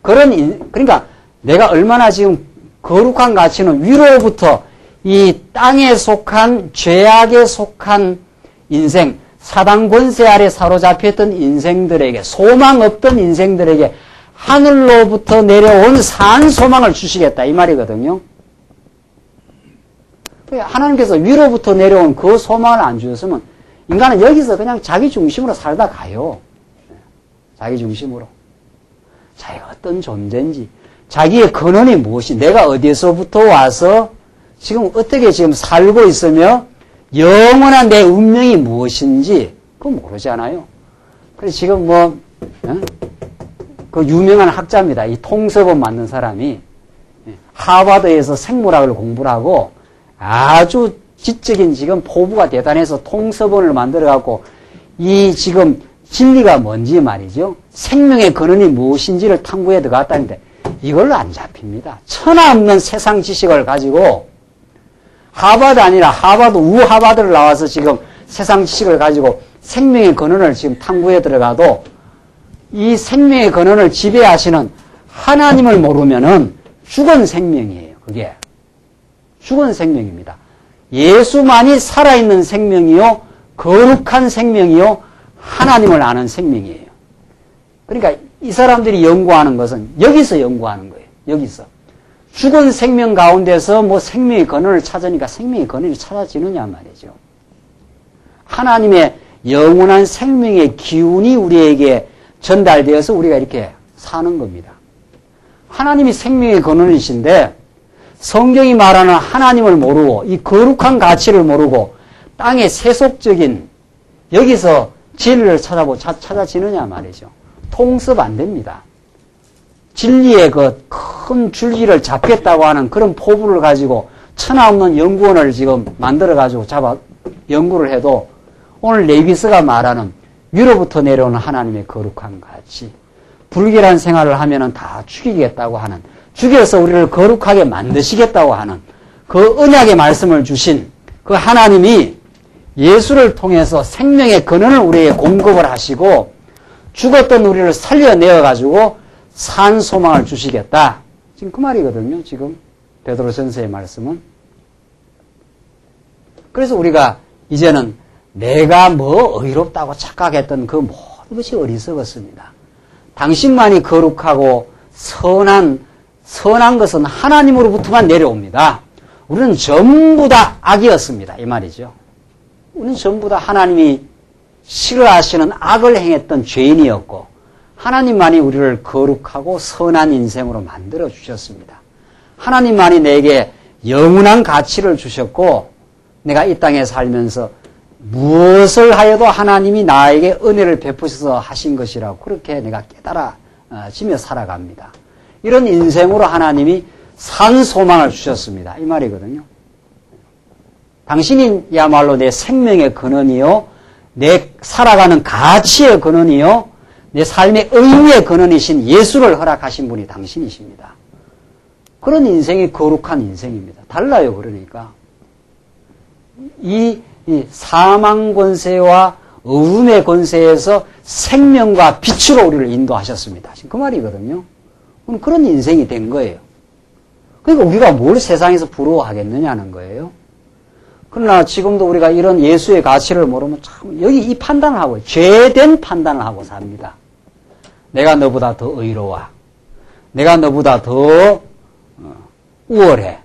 그러니까 내가 얼마나 지금 거룩한 가치는 위로부터 이 땅에 속한 죄악에 속한 인생, 사단 권세 아래 사로잡혔던 인생들에게, 소망 없던 인생들에게 하늘로부터 내려온 산 소망을 주시겠다 이 말이거든요. 하나님께서 위로부터 내려온 그 소망을 안 주셨으면 인간은 여기서 그냥 자기 중심으로 살다 가요. 자기 중심으로. 자기가 어떤 존재인지, 자기의 근원이 무엇이, 내가 어디에서부터 와서 지금 어떻게 지금 살고 있으며 영원한 내 운명이 무엇인지 그거 모르잖아요. 그래서 지금 그 유명한 학자입니다. 이 통섭원 만든 사람이 하버드에서 생물학을 공부를 하고 아주 지적인 지금 포부가 대단해서 통섭원을 만들어갖고 이 지금 진리가 뭔지 말이죠. 생명의 근원이 무엇인지를 탐구해 들어갔다는데 이걸로 안 잡힙니다. 천하 없는 세상 지식을 가지고 하버드 아니라 하버드 우하버드를 나와서 지금 세상 지식을 가지고 생명의 근원을 지금 탐구해 들어가도 이 생명의 근원을 지배하시는 하나님을 모르면은 죽은 생명이에요. 그게 죽은 생명입니다. 예수만이 살아있는 생명이요, 거룩한 생명이요, 하나님을 아는 생명이에요. 그러니까 이 사람들이 연구하는 것은 여기서 연구하는 거예요. 여기서. 죽은 생명 가운데서 뭐 생명의 근원을 찾으니까 생명의 근원이 찾아지느냐 말이죠. 하나님의 영원한 생명의 기운이 우리에게 전달되어서 우리가 이렇게 사는 겁니다. 하나님이 생명의 근원이신데 성경이 말하는 하나님을 모르고 이 거룩한 가치를 모르고 땅의 세속적인 여기서 진리를 찾아지느냐 말이죠. 통섭 안 됩니다. 진리의 그 큰 줄기를 잡겠다고 하는 그런 포부를 가지고 천하 없는 연구원을 지금 만들어가지고 연구를 해도 오늘 레위스가 말하는 위로부터 내려오는 하나님의 거룩한 가치, 불결한 생활을 하면은 다 죽이겠다고 하는, 죽여서 우리를 거룩하게 만드시겠다고 하는 그 언약의 말씀을 주신 그 하나님이 예수를 통해서 생명의 근원을 우리에게 공급을 하시고 죽었던 우리를 살려내어가지고 산 소망을 주시겠다. 지금 그 말이거든요. 지금 베드로전서의 말씀은. 그래서 우리가 이제는 내가 뭐 의롭다고 착각했던 그 모든 것이 어리석었습니다. 당신만이 거룩하고 선한 것은 하나님으로부터만 내려옵니다. 우리는 전부 다 악이었습니다. 이 말이죠. 우리는 전부 다 하나님이 싫어하시는 악을 행했던 죄인이었고 하나님만이 우리를 거룩하고 선한 인생으로 만들어 주셨습니다. 하나님만이 내게 영원한 가치를 주셨고 내가 이 땅에 살면서 무엇을 하여도 하나님이 나에게 은혜를 베푸셔서 하신 것이라고 그렇게 내가 깨달아지며 살아갑니다. 이런 인생으로 하나님이 산 소망을 주셨습니다. 이 말이거든요. 당신이야말로 내 생명의 근원이요, 내 살아가는 가치의 근원이요, 내 삶의 의미의 근원이신 예수를 허락하신 분이 당신이십니다. 그런 인생이 거룩한 인생입니다. 달라요. 그러니까 이 사망 권세와 어둠의 권세에서 생명과 빛으로 우리를 인도하셨습니다. 지금 그 말이거든요. 그런 인생이 된 거예요. 그러니까 우리가 뭘 세상에서 부러워하겠느냐는 거예요. 그러나 지금도 우리가 이런 예수의 가치를 모르면 참 여기 이 판단을 하고 죄된 판단을 하고 삽니다. 내가 너보다 더 의로워. 내가 너보다 더 우월해.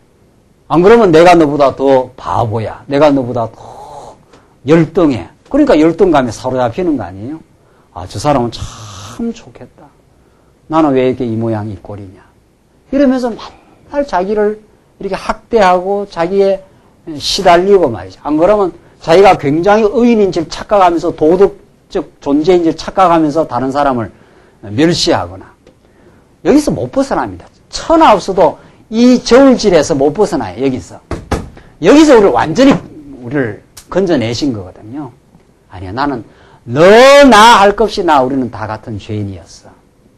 안 그러면 내가 너보다 더 바보야. 내가 너보다 더 열등해. 그러니까 열등감에 사로잡히는 거 아니에요? 아, 저 사람은 참 좋겠다. 나는 왜 이렇게 이 모양 이 꼴이냐. 이러면서 맨날 자기를 이렇게 학대하고 자기의 시달리고 말이죠. 안 그러면 자기가 굉장히 의인인 줄 착각하면서 도덕적 존재인 줄 착각하면서 다른 사람을 멸시하거나. 여기서 못 벗어납니다. 천하 없어도 이 저울질에서 못 벗어나요. 여기서 우리를 완전히 우리를 건져내신 거거든요. 아니야, 나는 너 나 할 것 없이 우리는 다 같은 죄인이었어.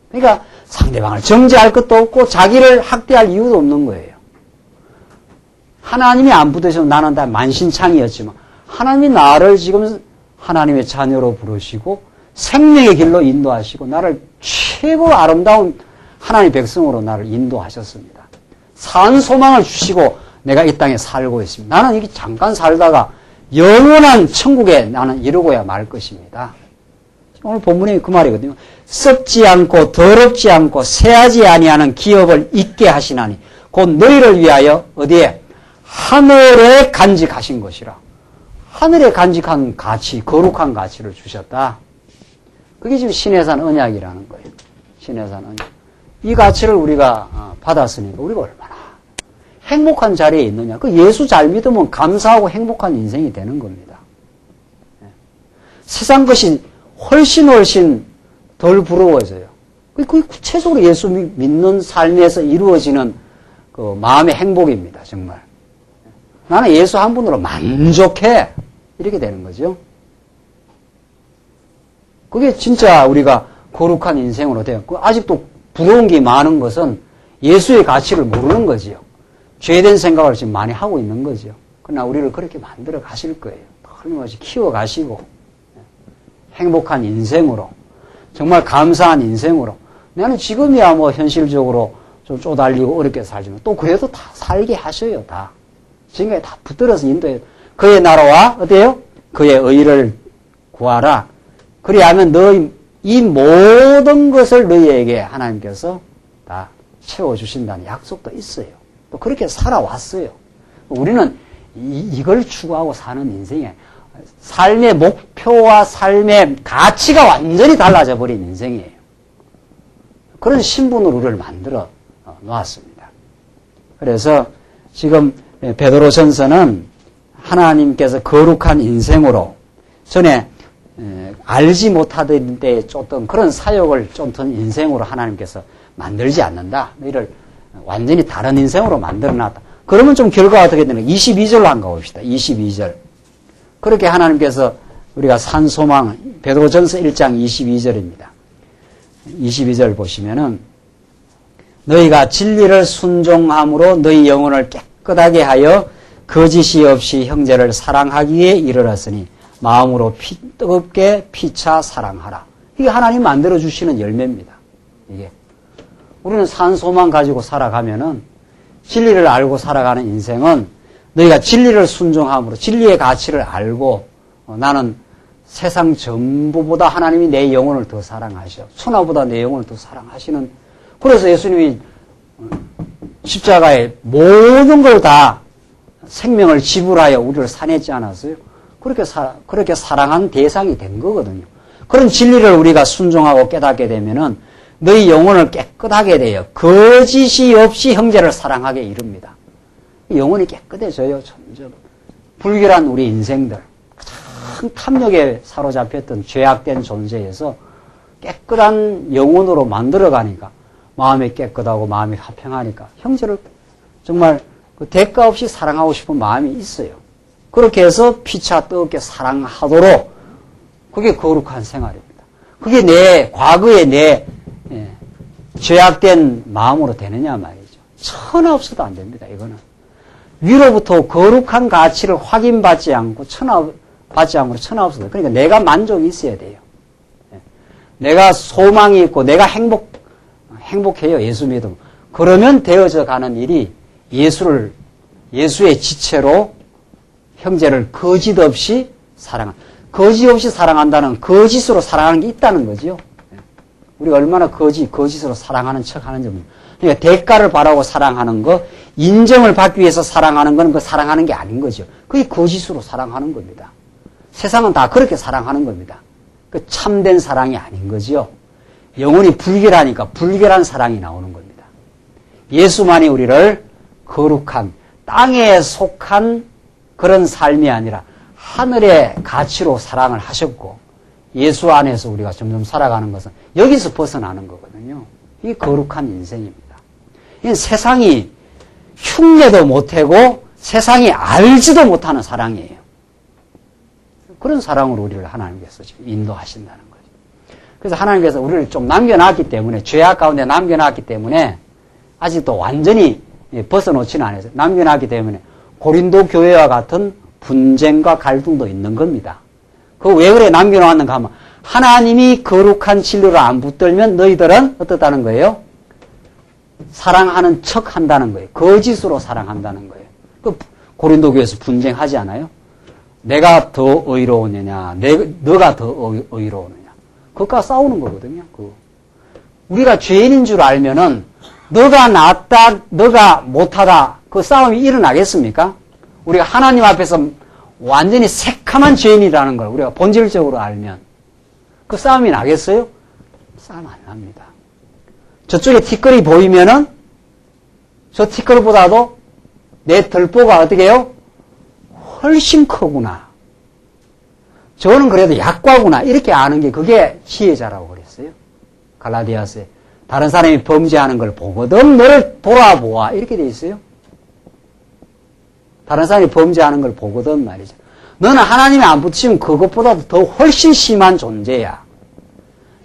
그러니까 상대방을 정죄할 것도 없고 자기를 학대할 이유도 없는 거예요. 하나님이 안 부르셔도 나는 다 만신창이었지만 하나님이 나를 지금 하나님의 자녀로 부르시고 생명의 길로 인도하시고 나를 최고 아름다운 하나님의 백성으로 나를 인도하셨습니다. 산 소망을 주시고 내가 이 땅에 살고 있습니다. 나는 이게 잠깐 살다가 영원한 천국에 나는 이루고야 말 것입니다. 오늘 본문이 그 말이거든요. 썩지 않고 더럽지 않고 새하지 아니하는 기업을 있게 하시나니 곧 너희를 위하여 어디에? 하늘에 간직하신 것이라. 하늘에 간직한 가치, 거룩한 가치를 주셨다. 그게 지금 신해산 언약이라는 거예요. 신해산 언약. 이 가치를 우리가 받았으니까 우리가 얼마나 행복한 자리에 있느냐. 그 예수 잘 믿으면 감사하고 행복한 인생이 되는 겁니다. 세상 것이 훨씬 덜 부러워져요. 그게 구체적으로 예수 믿는 삶에서 이루어지는 그 마음의 행복입니다. 정말. 나는 예수 한 분으로 만족해. 이렇게 되는 거죠. 그게 진짜 우리가 거룩한 인생으로 돼요. 아직도 부러운 게 많은 것은 예수의 가치를 모르는 거지요. 죄된 생각을 지금 많이 하고 있는 거죠. 그러나 우리를 그렇게 만들어 가실 거예요. 끊임없이 키워 가시고 행복한 인생으로 정말 감사한 인생으로 나는 지금이야 뭐 현실적으로 좀 쪼달리고 어렵게 살지만 또 그래도 다 살게 하셔요. 다. 지금까지 다 붙들어서 인도해요. 그의 나라와 어때요? 그의 의를 구하라. 그리하면 너희 이 모든 것을 너희에게 하나님께서 다 채워주신다는 약속도 있어요. 또 그렇게 살아왔어요. 우리는 이걸 추구하고 사는 인생에 삶의 목표와 삶의 가치가 완전히 달라져 버린 인생이에요. 그런 신분으로 우리를 만들어 놓았습니다. 그래서 지금 베드로전서는 하나님께서 거룩한 인생으로 전에 알지 못하던 때에 쫓던 그런 사역을 쫓던 인생으로 하나님께서 만들지 않는다. 너희를 완전히 다른 인생으로 만들어놨다. 그러면 좀 결과가 어떻게 되나? 22절로 한번 가봅시다. 22절. 그렇게 하나님께서 우리가 산 소망, 베드로전서 1장 22절입니다. 22절 보시면은 너희가 진리를 순종함으로 너희 영혼을 깨끗하게 하여 거짓이 없이 형제를 사랑하기에 이르렀으니 마음으로 뜨겁게 피차 사랑하라. 이게 하나님 만들어주시는 열매입니다. 이게. 우리는 산 소망 가지고 살아가면은 진리를 알고 살아가는 인생은 너희가 진리를 순종함으로 진리의 가치를 알고 나는 세상 전부보다 하나님이 내 영혼을 더 사랑하셔. 천하보다 내 영혼을 더 사랑하시는. 그래서 예수님이 십자가에 모든 걸 다 생명을 지불하여 우리를 사냈지 않았어요? 그렇게 사랑한 대상이 된 거거든요. 그런 진리를 우리가 순종하고 깨닫게 되면은 너희 영혼을 깨끗하게 되어 거짓이 없이 형제를 사랑하게 이릅니다. 영혼이 깨끗해져요, 점점. 불결한 우리 인생들, 큰 탐욕에 사로잡혔던 죄악된 존재에서 깨끗한 영혼으로 만들어가니까 마음이 깨끗하고 마음이 화평하니까 형제를 정말 그 대가 없이 사랑하고 싶은 마음이 있어요. 그렇게 해서 피차 뜨겁게 사랑하도록 그게 거룩한 생활입니다. 그게 내 과거의 내 죄악된 마음으로 되느냐 말이죠. 천하 없어도 안 됩니다. 이거는 위로부터 거룩한 가치를 확인받지 않고 받지 않고 천하 없어도. 그러니까 내가 만족이 있어야 돼요. 내가 소망이 있고 내가 행복해요. 예수 믿으면. 그러면 되어져 가는 일이 예수의 지체로 형제를 거짓 없이 거짓 없이 사랑한다는 거짓으로 사랑하는 게 있다는 거죠. 우리가 얼마나 거짓으로 사랑하는 척 하는지. 그러니까 대가를 바라고 사랑하는 거, 인정을 받기 위해서 사랑하는 건 그 사랑하는 게 아닌 거죠. 그게 거짓으로 사랑하는 겁니다. 세상은 다 그렇게 사랑하는 겁니다. 그 참된 사랑이 아닌 거죠. 영혼이 불결하니까 불결한 사랑이 나오는 겁니다. 예수만이 우리를 거룩한, 땅에 속한 그런 삶이 아니라 하늘의 가치로 사랑을 하셨고, 예수 안에서 우리가 점점 살아가는 것은 여기서 벗어나는 거거든요. 이게 거룩한 인생입니다. 이건 세상이 흉내도 못하고 세상이 알지도 못하는 사랑이에요. 그런 사랑으로 우리를 하나님께서 지금 인도하신다는 거죠. 그래서 하나님께서 우리를 좀 남겨놨기 때문에, 죄악 가운데 남겨놨기 때문에, 아직도 완전히 벗어놓지는 않았어요. 남겨놨기 때문에 고린도 교회와 같은 분쟁과 갈등도 있는 겁니다. 그거 왜 그래 남겨놓았는가 하면, 하나님이 거룩한 진리를 안 붙들면 너희들은 어떻다는 거예요? 사랑하는 척 한다는 거예요. 거짓으로 사랑한다는 거예요. 그 고린도 교회에서 분쟁하지 않아요? 내가 더 의로우느냐, 너가 더 의로우느냐. 그것과 싸우는 거거든요. 우리가 죄인인 줄 알면은, 너가 낫다, 너가 못하다, 그 싸움이 일어나겠습니까? 우리가 하나님 앞에서 완전히 새카만 죄인이라는 걸 우리가 본질적으로 알면, 그 싸움이 나겠어요? 싸움 안 납니다. 저쪽에 티끌이 보이면은, 저 티끌보다도 내 들보가 어떻게 해요? 훨씬 크구나. 저는 그래도 약과구나. 이렇게 아는 게 그게 지혜자라고 그랬어요. 갈라디아서에. 다른 사람이 범죄하는 걸 보거든 너를 돌아보아. 이렇게 돼 있어요. 다른 사람이 범죄하는 걸 보거든 말이죠. 너는 하나님이 안 붙이면 그것보다도 더 훨씬 심한 존재야.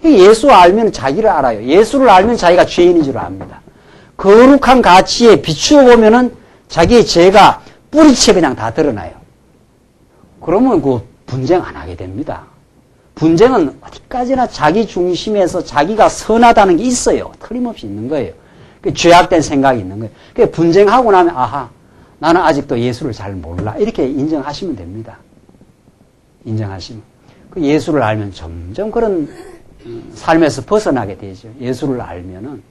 예수 알면 자기를 알아요. 예수를 알면 자기가 죄인인 줄 압니다. 거룩한 가치에 비추어 보면은 자기의 죄가 뿌리채 그냥 다 드러나요. 그러면 그 분쟁 안 하게 됩니다. 분쟁은 어디까지나 자기 중심에서 자기가 선하다는 게 있어요. 틀림없이 있는 거예요. 죄악된 생각이 있는 거예요. 그러니까 분쟁하고 나면 아하, 나는 아직도 예수를 잘 몰라. 이렇게 인정하시면 됩니다. 인정하시면. 그 예수를 알면 점점 그런 삶에서 벗어나게 되죠. 예수를 알면은.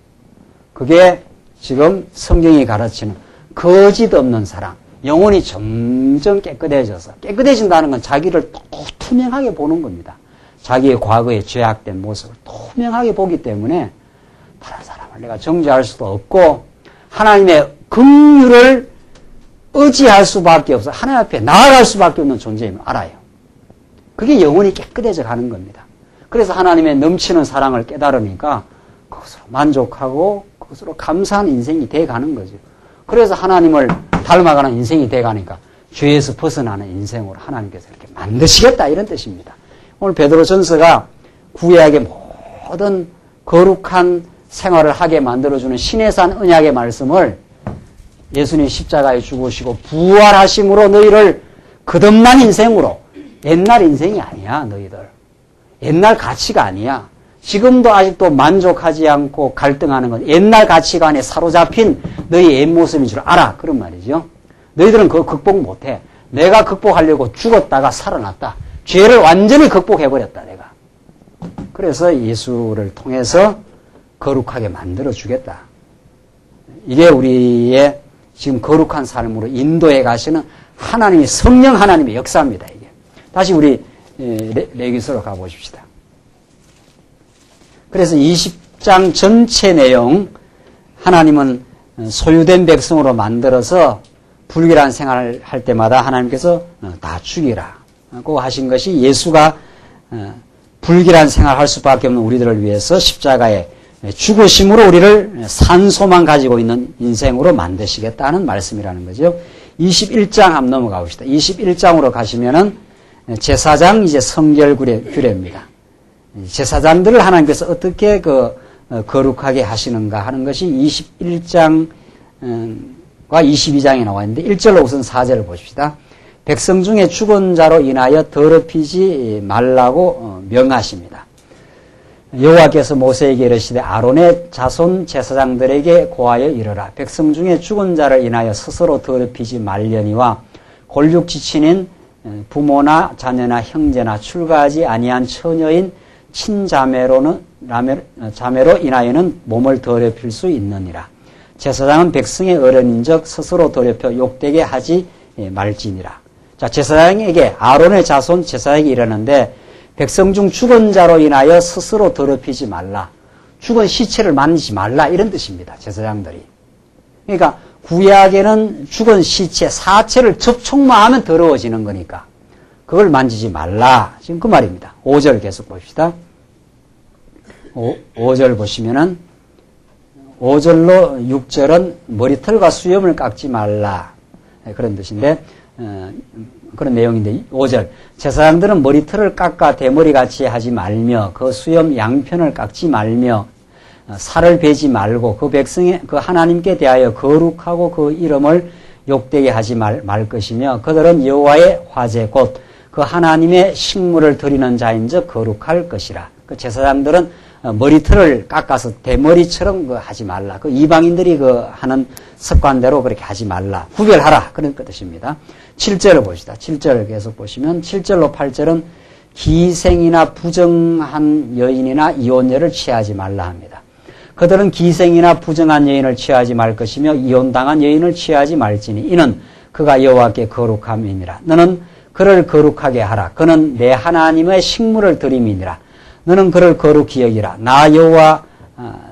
그게 지금 성경이 가르치는 거짓 없는 사랑. 영혼이 점점 깨끗해져서, 깨끗해진다는 건 자기를 투명하게 보는 겁니다. 자기의 과거의 죄악된 모습을 투명하게 보기 때문에 다른 사람을 내가 정죄할 수도 없고 하나님의 긍휼을 의지할 수밖에 없어. 하나님 앞에 나아갈 수밖에 없는 존재임을 알아요. 그게 영혼이 깨끗해져 가는 겁니다. 그래서 하나님의 넘치는 사랑을 깨달으니까 그것으로 만족하고 그것으로 감사한 인생이 돼가는 거죠. 그래서 하나님을 닮아가는 인생이 돼가니까 죄에서 벗어나는 인생으로 하나님께서 이렇게 만드시겠다 이런 뜻입니다. 오늘 베드로전서가 구약의 모든 거룩한 생활을 하게 만들어주는 신의 산 언약의 말씀을 예수님 십자가에 죽으시고 부활하심으로 너희를 거듭난 인생으로, 옛날 인생이 아니야 너희들. 옛날 가치가 아니야. 지금도 아직도 만족하지 않고 갈등하는 건 옛날 가치관에 사로잡힌 너희 옛 모습인 줄 알아. 그런 말이죠. 너희들은 그거 극복 못해. 내가 극복하려고 죽었다가 살아났다. 죄를 완전히 극복해버렸다 내가. 그래서 예수를 통해서 거룩하게 만들어주겠다. 이게 우리의 지금 거룩한 삶으로 인도해 가시는 하나님의 성령 하나님의 역사입니다. 이게. 다시 우리 레위기서로 가보십시다. 그래서 20장 전체 내용, 하나님은 소유된 백성으로 만들어서 불결한 생활을 할 때마다 하나님께서 다 죽이라고 하신 것이 예수가 불결한 생활을 할 수밖에 없는 우리들을 위해서 십자가에 죽으심으로 우리를 산소만 가지고 있는 인생으로 만드시겠다는 말씀이라는 거죠. 21장 한번 넘어가 봅시다. 21장으로 가시면은 제사장 이제 성결 규례입니다. 제사장들을 하나님께서 어떻게 거룩하게 하시는가 하는 것이 21장과 22장에 나와 있는데 1절로 우선 4절을 보십시다. 백성 중에 죽은 자로 인하여 더럽히지 말라고 명하십니다. 여호와께서 모세에게 이르시되 아론의 자손 제사장들에게 고하여 이르라. 백성 중에 죽은 자를 인하여 스스로 더럽히지 말려니와 골육지친인 부모나 자녀나 형제나 출가하지 아니한 처녀인 친자매로 인하여는 몸을 더럽힐 수 있느니라. 제사장은 백성의 어른인적 스스로 더럽혀 욕되게 하지 말지니라. 자, 제사장에게 아론의 자손 제사장에게 이르는데 백성 중 죽은 자로 인하여 스스로 더럽히지 말라. 죽은 시체를 만지지 말라 이런 뜻입니다. 제사장들이. 그러니까 구약에는 죽은 시체, 사체를 접촉만 하면 더러워지는 거니까 그걸 만지지 말라. 지금 그 말입니다. 5절 계속 봅시다. 5절 보시면은 5절로 6절은 머리털과 수염을 깎지 말라. 그런 뜻인데 그런 내용인데 5절 제사장들은 머리털을 깎아 대머리같이 하지 말며 그 수염 양편을 깎지 말며 살을 베지 말고 그 백성의 그 하나님께 대하여 거룩하고 그 이름을 욕되게 하지 말 것이며 그들은 여호와의 화제 곧 그 하나님의 식물을 드리는 자인즉 거룩할 것이라. 그 제사장들은 머리털을 깎아서 대머리처럼 하지 말라. 그 이방인들이 하는 습관대로 그렇게 하지 말라. 구별하라. 그런 뜻입니다. 7절을 봅시다. 7절 계속 보시면 7절로 8절은 기생이나 부정한 여인이나 이혼녀를 취하지 말라 합니다. 그들은 기생이나 부정한 여인을 취하지 말 것이며 이혼당한 여인을 취하지 말지니 이는 그가 여호와께 거룩함이니라. 너는 그를 거룩하게 하라. 그는 내 하나님의 식물을 드림이니라. 너는 그를 거룩히 여기라. 나 여호와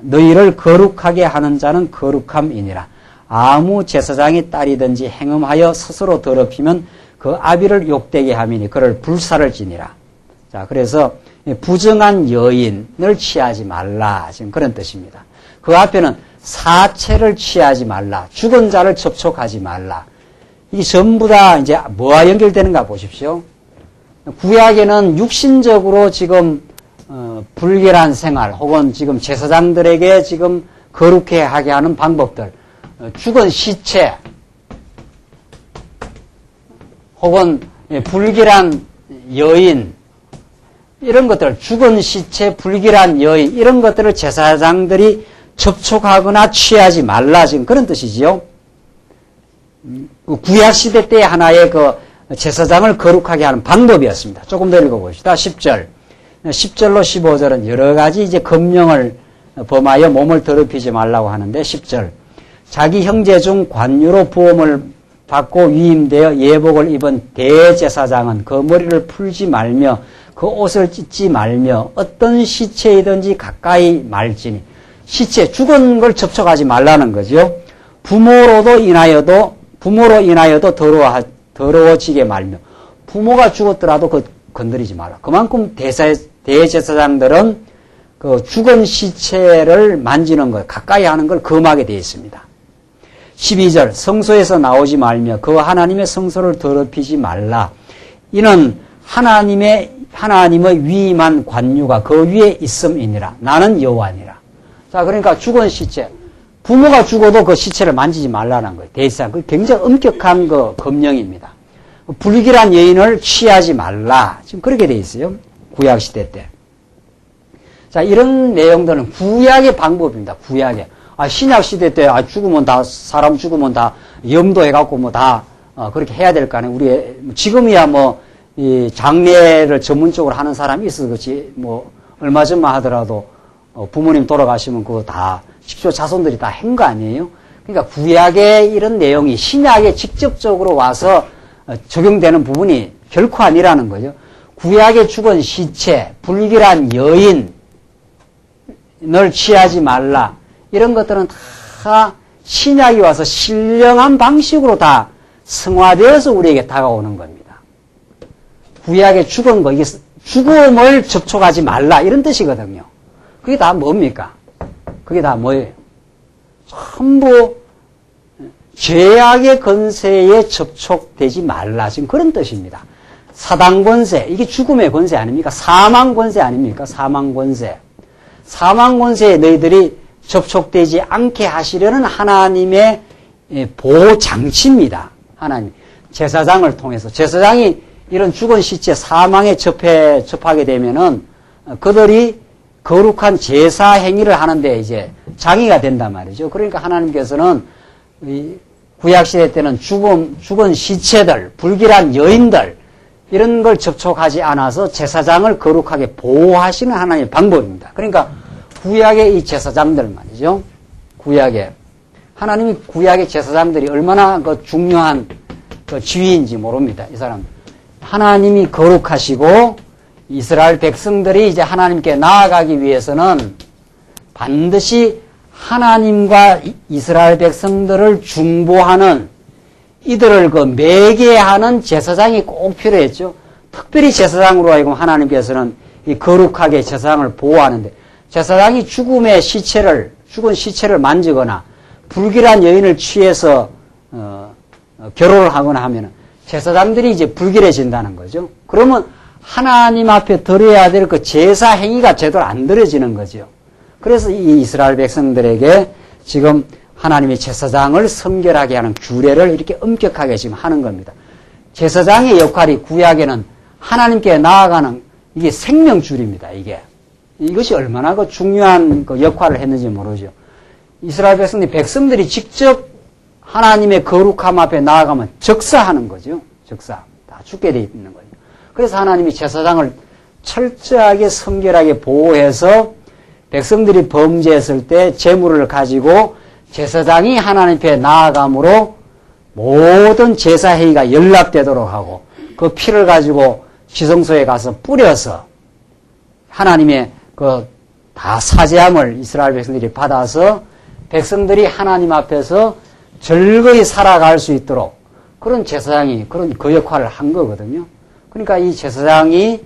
너희를 거룩하게 하는 자는 거룩함이니라. 아무 제사장의 딸이든지 행음하여 스스로 더럽히면 그 아비를 욕되게 함이니 그를 불사를 지니라. 자, 그래서 부정한 여인을 취하지 말라. 지금 그런 뜻입니다. 그 앞에는 사체를 취하지 말라. 죽은 자를 접촉하지 말라. 이게 전부 다 이제 뭐와 연결되는가 보십시오. 구약에는 육신적으로 지금 불결한 생활 혹은 지금 제사장들에게 지금 거룩해 하게 하는 방법들, 죽은 시체 혹은 불결한 여인 이런 것들, 죽은 시체, 불결한 여인 이런 것들을 제사장들이 접촉하거나 취하지 말라 지금 그런 뜻이지요. 구약 시대 때 하나의 그 제사장을 거룩하게 하는 방법이었습니다. 조금 더 읽어봅시다. 10절. 10절로 15절은 여러 가지 이제 금령을 범하여 몸을 더럽히지 말라고 하는데 10절. 자기 형제 중 관유로 부험을 받고 위임되어 예복을 입은 대제사장은 그 머리를 풀지 말며 그 옷을 찢지 말며 어떤 시체이든지 가까이 말지니 시체, 죽은 걸 접촉하지 말라는 거죠. 부모로 인하여도 더러워지게 말며 부모가 죽었더라도 그 건드리지 마라. 그만큼 대제사장들은 그 죽은 시체를 만지는 것, 가까이 하는 걸 금하게 되어 있습니다. 12절 성소에서 나오지 말며 그 하나님의 성소를 더럽히지 말라. 이는 하나님의 위임한 관유가 그 위에 있음이니라. 나는 여호와니라. 자, 그러니까 죽은 시체, 부모가 죽어도 그 시체를 만지지 말라는 거예요. 대제사장. 그 굉장히 엄격한 그 금령입니다. 불길한 여인을 취하지 말라. 지금 그렇게 돼 있어요. 구약 시대 때. 자, 이런 내용들은 구약의 방법입니다. 구약의. 신약 시대 때 사람 죽으면 다 염도해갖고 그렇게 해야 될 거 아니에요. 우리 지금이야 이 장례를 전문적으로 하는 사람이 있어서 그렇지 얼마 전만 하더라도 부모님 돌아가시면 그거 다 식조 자손들이 다 한 거 아니에요. 그러니까 구약의 이런 내용이 신약에 직접적으로 와서 적용되는 부분이 결코 아니라는 거죠. 구약에 죽은 시체, 불길한 여인을 취하지 말라. 이런 것들은 다 신약이 와서 신령한 방식으로 다 승화되어서 우리에게 다가오는 겁니다. 구약에 죽은 거, 이게 죽음을 접촉하지 말라. 이런 뜻이거든요. 그게 다 뭡니까? 그게 다 뭐예요? 전부 죄악의 권세에 접촉되지 말라. 지금 그런 뜻입니다. 사단 권세, 이게 죽음의 권세 아닙니까? 사망 권세 아닙니까? 사망 권세. 사망 권세에 너희들이 접촉되지 않게 하시려는 하나님의 보호장치입니다. 하나님. 제사장을 통해서. 제사장이 이런 죽은 시체 사망에 접하게 되면은 그들이 거룩한 제사 행위를 하는데 이제 장애가 된단 말이죠. 그러니까 하나님께서는 구약시대 때는 죽은 시체들, 불길한 여인들, 이런 걸 접촉하지 않아서 제사장을 거룩하게 보호하시는 하나님의 방법입니다. 그러니까 구약의 이 제사장들 말이죠. 하나님이 구약의 제사장들이 얼마나 그 중요한 그 지위인지 모릅니다. 이 사람. 하나님이 거룩하시고 이스라엘 백성들이 이제 하나님께 나아가기 위해서는 반드시 하나님과 이스라엘 백성들을 중보하는, 이들을 그 매개하는 제사장이 꼭 필요했죠. 특별히 제사장으로 하여금 하나님께서는 이 거룩하게 제사장을 보호하는데, 제사장이 죽은 시체를 만지거나 불길한 여인을 취해서 결혼을 하거나 하면 제사장들이 이제 불길해진다는 거죠. 그러면 하나님 앞에 드려야 될 그 제사 행위가 제대로 안 드려지는 거죠. 그래서 이 이스라엘 백성들에게 지금 하나님의 제사장을 성결하게 하는 규례를 이렇게 엄격하게 지금 하는 겁니다. 제사장의 역할이 구약에는 하나님께 나아가는 이게 생명줄입니다. 이것이 얼마나 그 중요한 그 역할을 했는지 모르죠. 이스라엘 백성들이 직접 하나님의 거룩함 앞에 나아가면 적사하는 거죠. 다 죽게 돼 있는 거죠. 그래서 하나님이 제사장을 철저하게 성결하게 보호해서 백성들이 범죄했을 때 제물을 가지고 제사장이 하나님 앞에 나아감으로 모든 제사회의가 연락되도록 하고 그 피를 가지고 지성소에 가서 뿌려서 하나님의 그 다 사죄함을 이스라엘 백성들이 받아서 백성들이 하나님 앞에서 즐거이 살아갈 수 있도록 그런 제사장이 그 역할을 한 거거든요. 그러니까 이 제사장이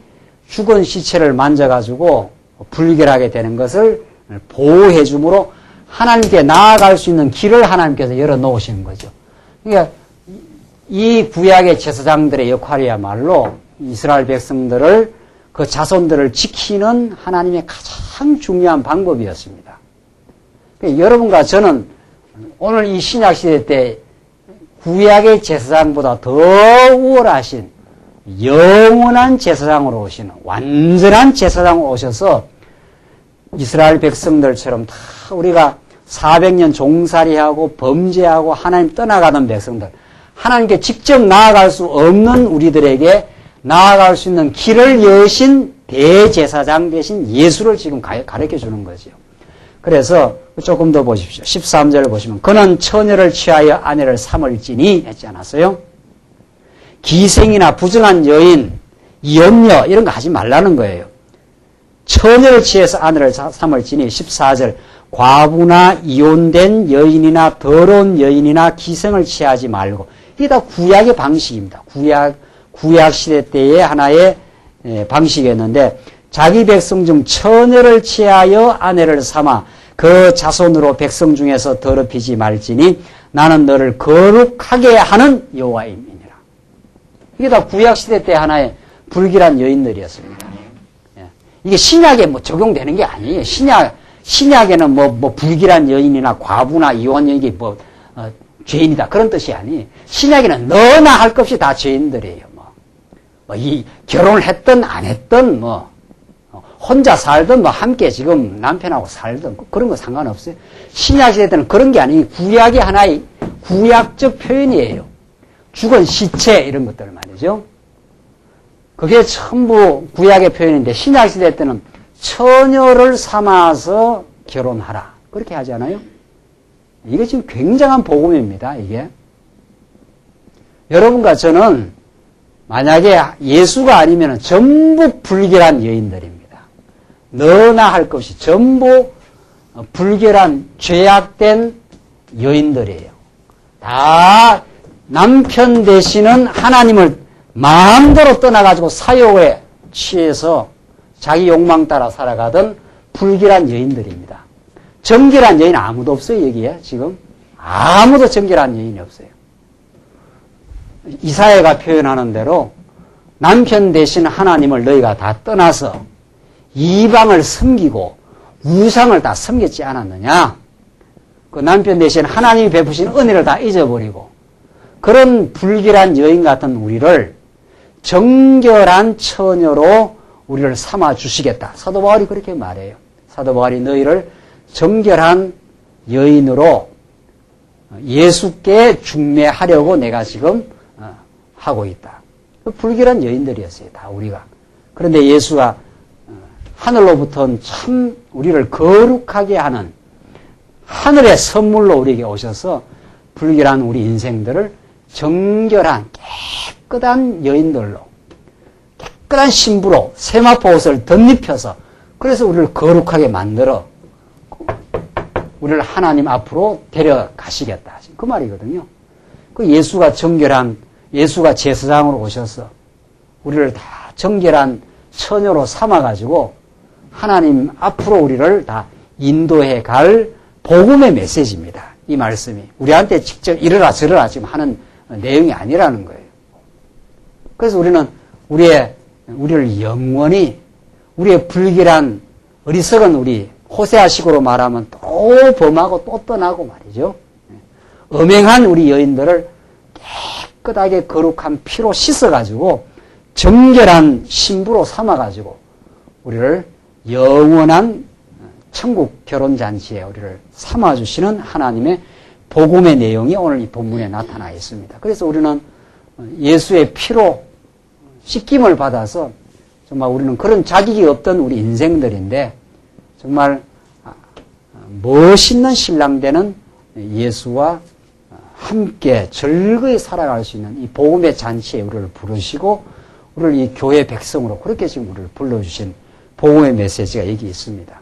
죽은 시체를 만져가지고 불결하게 되는 것을 보호해 주므로 하나님께 나아갈 수 있는 길을 하나님께서 열어 놓으시는 거죠. 그러니까 이 구약의 제사장들의 역할이야말로 이스라엘 백성들을 그 자손들을 지키는 하나님의 가장 중요한 방법이었습니다. 그러니까 여러분과 저는 오늘 이 신약시대 때 구약의 제사장보다 더 우월하신 영원한 제사장으로 오시는 완전한 제사장으로 오셔서 이스라엘 백성들처럼 다 우리가 400년 종살이하고 범죄하고 하나님 떠나가던 백성들, 하나님께 직접 나아갈 수 없는 우리들에게 나아갈 수 있는 길을 여신 대제사장 되신 예수를 지금 가르쳐 주는 거죠. 그래서 조금 더 보십시오. 13절을 보시면 그는 처녀를 취하여 아내를 삼을지니 했지 않았어요? 기생이나 부정한 여인, 염려 이런 거 하지 말라는 거예요. 처녀를 취해서 아내를 삼을지니 14절 과부나 이혼된 여인이나 더러운 여인이나 기생을 취하지 말고, 이게 다 구약의 방식입니다. 구약 시대 때의 하나의 방식이었는데, 자기 백성 중 처녀를 취하여 아내를 삼아 그 자손으로 백성 중에서 더럽히지 말지니 나는 너를 거룩하게 하는 여호와임이니라. 이게 다 구약 시대 때 하나의 불길한 여인들이었습니다. 이게 신약에 뭐 적용되는 게 아니에요. 신약에는 뭐 불길한 여인이나 과부나 이혼 여인이 죄인이다 그런 뜻이 아니에요. 신약에는 너나 할 것 없이 다 죄인들이에요. 이 결혼을 했든 안 했든 혼자 살든 함께 지금 남편하고 살든 그런 거 상관없어요. 신약 시대 때는 그런 게 아니에요. 구약이 하나의 구약적 표현이에요. 죽은 시체 이런 것들 말이죠. 그게 전부 구약의 표현인데 신약 시대 때는 처녀를 삼아서 결혼하라 그렇게 하지 않아요? 이게 지금 굉장한 복음입니다. 이게 여러분과 저는 만약에 예수가 아니면 전부 불결한 여인들입니다. 너나 할 것 없이 전부 불결한 죄악된 여인들이에요. 다 남편 되시는 하나님을 마음대로 떠나가지고 사욕에 취해서 자기 욕망 따라 살아가던 불결한 여인들입니다. 정결한 여인 아무도 없어요. 여기에 지금 아무도 정결한 여인이 없어요. 이사야가 표현하는 대로 남편 되신 하나님을 너희가 다 떠나서 이방을 섬기고 우상을 다 섬겼지 않았느냐. 그 남편 대신 하나님이 베푸신 은혜를 다 잊어버리고 그런 불길한 여인 같은 우리를 정결한 처녀로 우리를 삼아주시겠다. 사도 바울이 그렇게 말해요. 사도 바울이 너희를 정결한 여인으로 예수께 중매하려고 내가 지금 하고 있다. 불결한 여인들이었어요. 다 우리가. 그런데 예수가 하늘로부터는 참 우리를 거룩하게 하는 하늘의 선물로 우리에게 오셔서 불결한 우리 인생들을 정결한 깨끗한 여인들로 깨끗한 신부로 세마포 옷을 덧입혀서 그래서 우리를 거룩하게 만들어 우리를 하나님 앞으로 데려가시겠다. 그 말이거든요. 그 예수가 제사장으로 오셔서 우리를 다 정결한 처녀로 삼아가지고 하나님 앞으로 우리를 다 인도해 갈 복음의 메시지입니다. 이 말씀이. 우리한테 직접 이러라 저러라 지금 하는 내용이 아니라는 거예요. 그래서 우리는 우리를 영원히 우리의 불길한 어리석은 우리 호세아식으로 말하면 또 범하고 또 떠나고 말이죠. 엄행한 우리 여인들을 깨끗하게 거룩한 피로 씻어가지고 정결한 신부로 삼아가지고 우리를 영원한 천국 결혼잔치에 우리를 삼아주시는 하나님의 복음의 내용이 오늘 이 본문에 나타나 있습니다. 그래서 우리는 예수의 피로 씻김을 받아서 정말 우리는 그런 자격이 없던 우리 인생들인데 정말 멋있는 신랑 되는 예수와 함께 즐거이 살아갈 수 있는 이 복음의 잔치에 우리를 부르시고 우리를 이 교회 백성으로 그렇게 지금 우리를 불러주신 복음의 메시지가 여기 있습니다.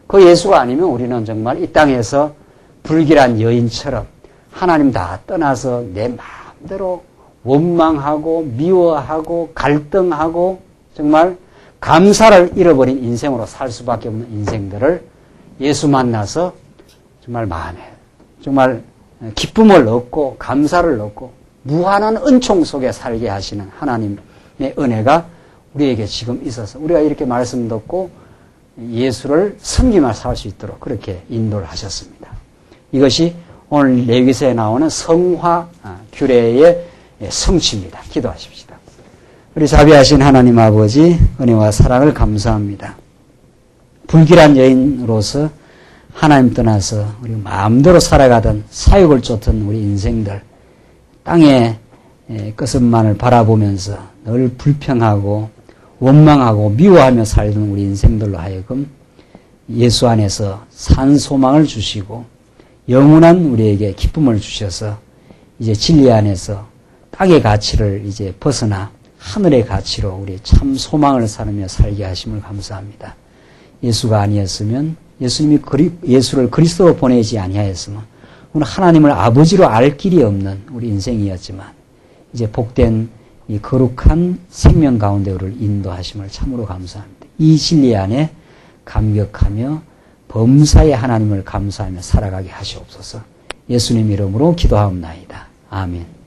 그 예수가 아니면 우리는 정말 이 땅에서 불길한 여인처럼 하나님 다 떠나서 내 마음대로 원망하고 미워하고 갈등하고 정말 감사를 잃어버린 인생으로 살 수밖에 없는 인생들을 예수 만나서 정말 마음에 정말 기쁨을 얻고 감사를 얻고 무한한 은총 속에 살게 하시는 하나님의 은혜가 우리에게 지금 있어서 우리가 이렇게 말씀 듣고 예수를 섬기며 살 수 있도록 그렇게 인도를 하셨습니다. 이것이 오늘 레위기서에 나오는 성화 규례의 성취입니다. 기도하십시다. 우리 자비하신 하나님 아버지 은혜와 사랑을 감사합니다. 불길한 여인으로서 하나님 떠나서 우리 마음대로 살아가던 사욕을 쫓던 우리 인생들 땅의 것만을 바라보면서 늘 불평하고 원망하고 미워하며 살던 우리 인생들로 하여금 예수 안에서 산 소망을 주시고 영원한 우리에게 기쁨을 주셔서 이제 진리 안에서 땅의 가치를 이제 벗어나 하늘의 가치로 우리 참 소망을 살으며 살게 하심을 감사합니다. 예수가 아니었으면 예수를 그리스도로 보내지 아니하였으면 오늘 하나님을 아버지로 알 길이 없는 우리 인생이었지만 이제 복된 이 거룩한 생명 가운데 우리를 인도하심을 참으로 감사합니다. 이 진리 안에 감격하며 범사의 하나님을 감사하며 살아가게 하시옵소서. 예수님 이름으로 기도하옵나이다. 아멘.